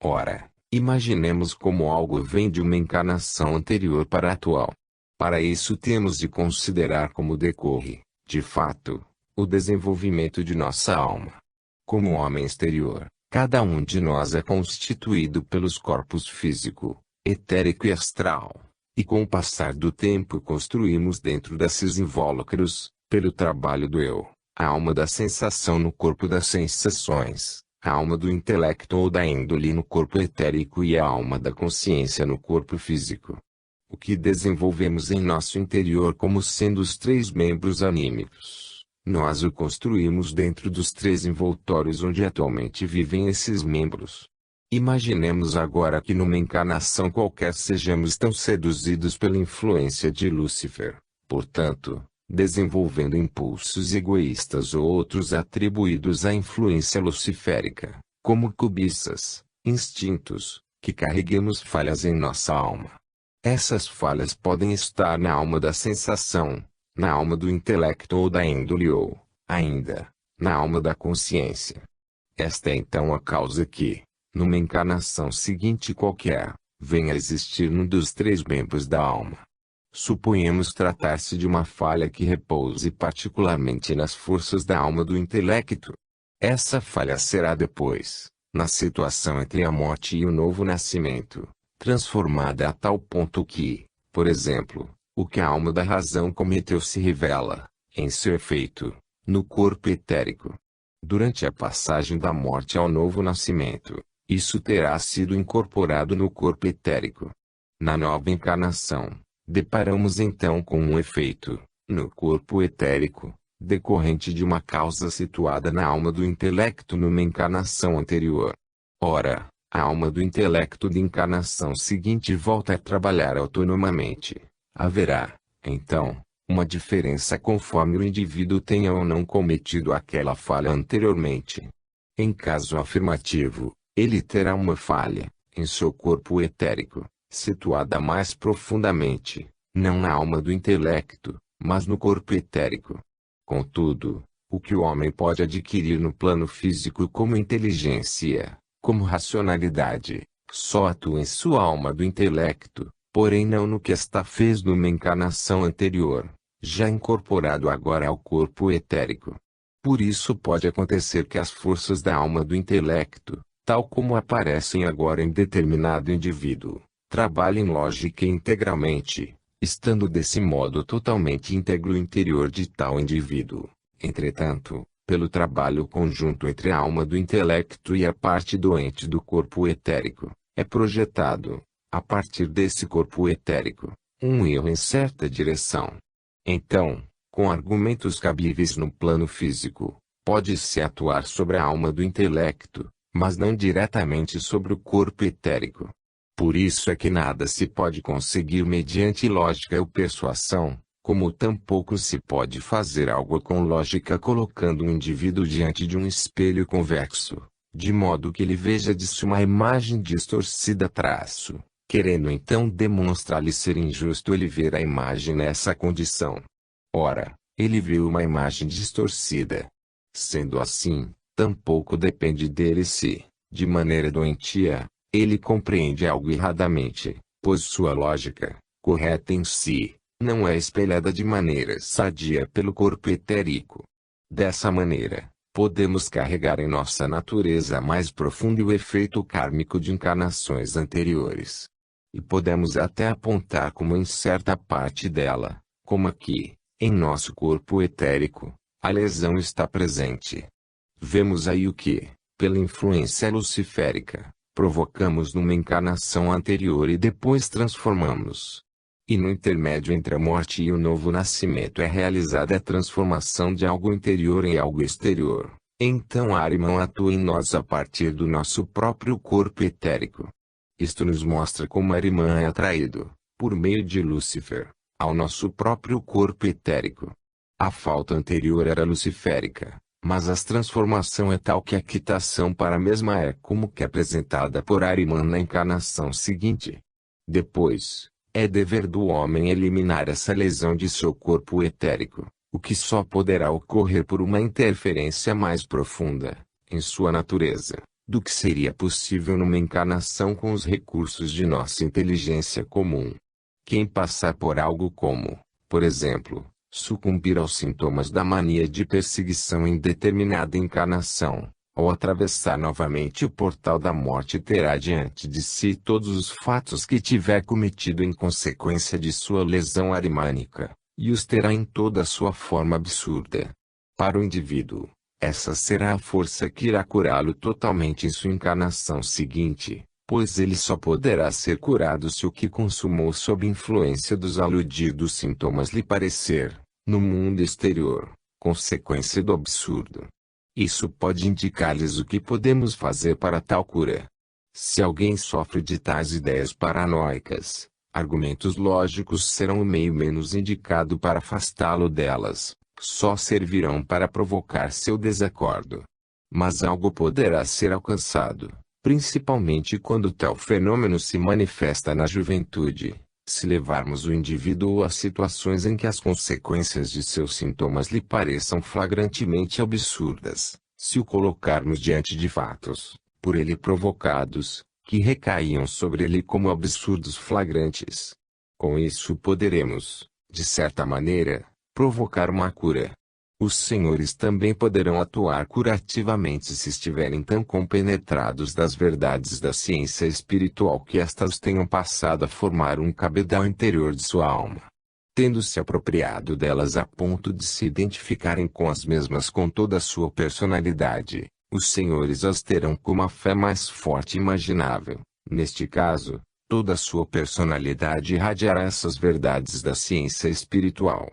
Ora, imaginemos como algo vem de uma encarnação anterior para a atual. Para isso temos de considerar como decorre, de fato, o desenvolvimento de nossa alma. Como homem exterior, cada um de nós é constituído pelos corpos físico, etérico e astral, e com o passar do tempo construímos dentro desses invólucros, pelo trabalho do eu, a alma da sensação no corpo das sensações, a alma do intelecto ou da índole no corpo etérico e a alma da consciência no corpo físico. O que desenvolvemos em nosso interior como sendo os três membros anímicos, nós o construímos dentro dos três envoltórios onde atualmente vivem esses membros. Imaginemos agora que numa encarnação qualquer sejamos tão seduzidos pela influência de Lúcifer, portanto, desenvolvendo impulsos egoístas ou outros atribuídos à influência luciférica, como cobiças, instintos, que carreguemos falhas em nossa alma. Essas falhas podem estar na alma da sensação, na alma do intelecto ou da índole ou, ainda, na alma da consciência. Esta é então a causa que, numa encarnação seguinte qualquer, venha a existir num dos três membros da alma. Suponhamos tratar-se de uma falha que repouse particularmente nas forças da alma do intelecto. Essa falha será depois, na situação entre a morte e o novo nascimento, transformada a tal ponto que, por exemplo, o que a alma da razão cometeu se revela, em seu efeito, no corpo etérico. Durante a passagem da morte ao novo nascimento, isso terá sido incorporado no corpo etérico. Na nova encarnação, deparamos então com um efeito, no corpo etérico, decorrente de uma causa situada na alma do intelecto numa encarnação anterior. Ora, a alma do intelecto de encarnação seguinte volta a trabalhar autonomamente. Haverá, então, uma diferença conforme o indivíduo tenha ou não cometido aquela falha anteriormente. Em caso afirmativo, ele terá uma falha, em seu corpo etérico, situada mais profundamente, não na alma do intelecto, mas no corpo etérico. Contudo, o que o homem pode adquirir no plano físico como inteligência, como racionalidade, só atua em sua alma do intelecto, porém não no que esta fez numa encarnação anterior, já incorporado agora ao corpo etérico. Por isso pode acontecer que as forças da alma do intelecto, tal como aparecem agora em determinado indivíduo, trabalhem lógica integralmente, estando desse modo totalmente íntegro o interior de tal indivíduo. Entretanto, pelo trabalho conjunto entre a alma do intelecto e a parte doente do corpo etérico, é projetado, a partir desse corpo etérico, um erro em certa direção. Então, com argumentos cabíveis no plano físico, pode-se atuar sobre a alma do intelecto, mas não diretamente sobre o corpo etérico. Por isso é que nada se pode conseguir mediante lógica ou persuasão, como tampouco se pode fazer algo com lógica colocando um indivíduo diante de um espelho convexo, de modo que ele veja de si uma imagem distorcida querendo então demonstrar-lhe ser injusto ele ver a imagem nessa condição. Ora, ele viu uma imagem distorcida. Sendo assim, tampouco depende dele se, de maneira doentia, ele compreende algo erradamente, pois sua lógica, correta em si, não é espelhada de maneira sadia pelo corpo etérico. Dessa maneira, podemos carregar em nossa natureza mais profundo o efeito kármico de encarnações anteriores. E podemos até apontar como em certa parte dela, como aqui, em nosso corpo etérico, a lesão está presente. Vemos aí o que, pela influência luciférica, provocamos numa encarnação anterior e depois transformamos. E no intermédio entre a morte e o novo nascimento é realizada a transformação de algo interior em algo exterior, Então Ahriman atua em nós a partir do nosso próprio corpo etérico. Isto nos mostra como Ahriman é atraído, por meio de Lúcifer, ao nosso próprio corpo etérico. A falta anterior era luciférica, mas a transformação é tal que a quitação para a mesma é como que apresentada por Ahriman na encarnação seguinte. Depois, é dever do homem eliminar essa lesão de seu corpo etérico, o que só poderá ocorrer por uma interferência mais profunda, em sua natureza, do que seria possível numa encarnação com os recursos de nossa inteligência comum. Quem passar por algo como, por exemplo, sucumbir aos sintomas da mania de perseguição em determinada encarnação, ou atravessar novamente o portal da morte terá diante de si todos os fatos que tiver cometido em consequência de sua lesão arimânica, e os terá em toda a sua forma absurda. Para o indivíduo, essa será a força que irá curá-lo totalmente em sua encarnação seguinte, pois ele só poderá ser curado se o que consumou sob influência dos aludidos sintomas lhe parecer, no mundo exterior, consequência do absurdo. Isso pode indicar-lhes o que podemos fazer para tal cura. Se alguém sofre de tais ideias paranoicas, argumentos lógicos serão o meio menos indicado para afastá-lo delas, só servirão para provocar seu desacordo. Mas algo poderá ser alcançado, principalmente quando tal fenômeno se manifesta na juventude. Se levarmos o indivíduo a situações em que as consequências de seus sintomas lhe pareçam flagrantemente absurdas, se o colocarmos diante de fatos, por ele provocados, que recaiam sobre ele como absurdos flagrantes. Com isso poderemos, de certa maneira, provocar uma cura. Os senhores também poderão atuar curativamente se estiverem tão compenetrados das verdades da ciência espiritual que estas tenham passado a formar um cabedal interior de sua alma. Tendo-se apropriado delas a ponto de se identificarem com as mesmas com toda a sua personalidade, os senhores as terão como a fé mais forte imaginável. Neste caso, toda a sua personalidade irradiará essas verdades da ciência espiritual.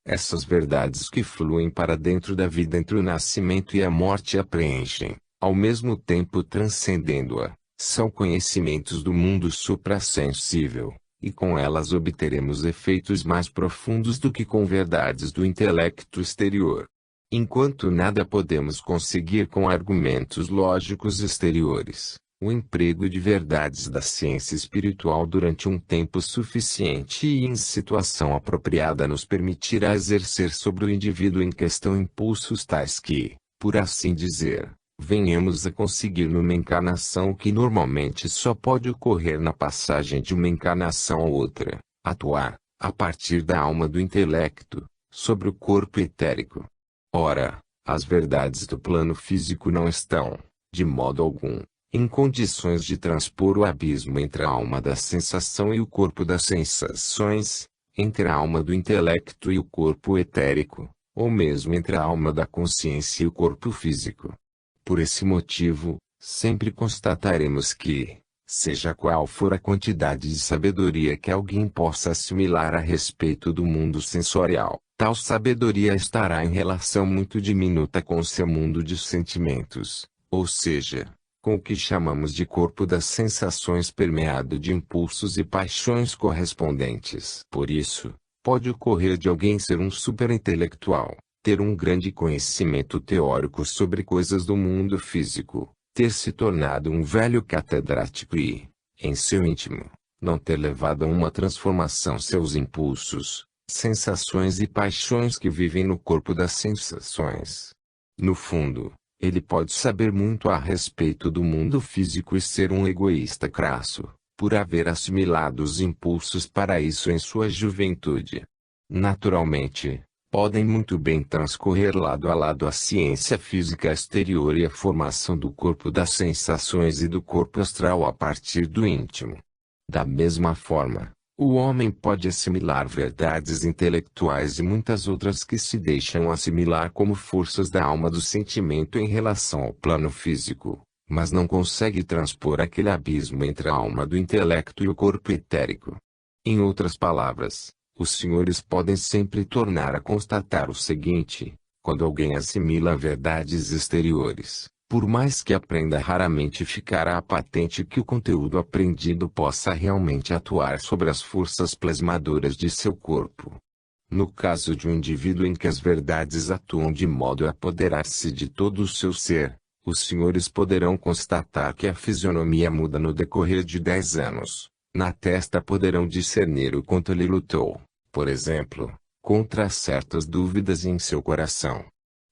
Essas verdades que fluem para dentro da vida entre o nascimento e a morte a preenchem, ao mesmo tempo transcendendo-a, são conhecimentos do mundo suprassensível, e com elas obteremos efeitos mais profundos do que com verdades do intelecto exterior. Enquanto nada podemos conseguir com argumentos lógicos exteriores, o emprego de verdades da ciência espiritual durante um tempo suficiente e em situação apropriada nos permitirá exercer sobre o indivíduo em questão impulsos tais que, por assim dizer, venhamos a conseguir numa encarnação que normalmente só pode ocorrer na passagem de uma encarnação a outra, atuar, a partir da alma do intelecto, sobre o corpo etérico. Ora, as verdades do plano físico não estão, de modo algum, em condições de transpor o abismo entre a alma da sensação e o corpo das sensações, entre a alma do intelecto e o corpo etérico, ou mesmo entre a alma da consciência e o corpo físico. Por esse motivo, sempre constataremos que, seja qual for a quantidade de sabedoria que alguém possa assimilar a respeito do mundo sensorial, tal sabedoria estará em relação muito diminuta com seu mundo de sentimentos, ou seja, com o que chamamos de corpo das sensações permeado de impulsos e paixões correspondentes. Por isso, pode ocorrer de alguém ser um superintelectual, ter um grande conhecimento teórico sobre coisas do mundo físico, ter se tornado um velho catedrático e, em seu íntimo, não ter levado a uma transformação seus impulsos, sensações e paixões que vivem no corpo das sensações. No fundo, ele pode saber muito a respeito do mundo físico e ser um egoísta crasso, por haver assimilado os impulsos para isso em sua juventude. Naturalmente, podem muito bem transcorrer lado a lado a ciência física exterior e a formação do corpo das sensações e do corpo astral a partir do íntimo. Da mesma forma, o homem pode assimilar verdades intelectuais e muitas outras que se deixam assimilar como forças da alma do sentimento em relação ao plano físico, mas não consegue transpor aquele abismo entre a alma do intelecto e o corpo etérico. Em outras palavras, os senhores podem sempre tornar a constatar o seguinte: Quando alguém assimila verdades exteriores, por mais que aprenda raramente, ficará patente que o conteúdo aprendido possa realmente atuar sobre as forças plasmadoras de seu corpo. No caso de um indivíduo em que as verdades atuam de modo a apoderar-se de todo o seu ser, os senhores poderão constatar que a fisionomia muda no decorrer de 10 anos. Na testa poderão discernir o quanto ele lutou, por exemplo, contra certas dúvidas em seu coração.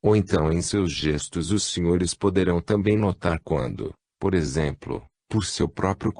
Ou então em seus gestos os senhores poderão também notar quando, por exemplo, por seu próprio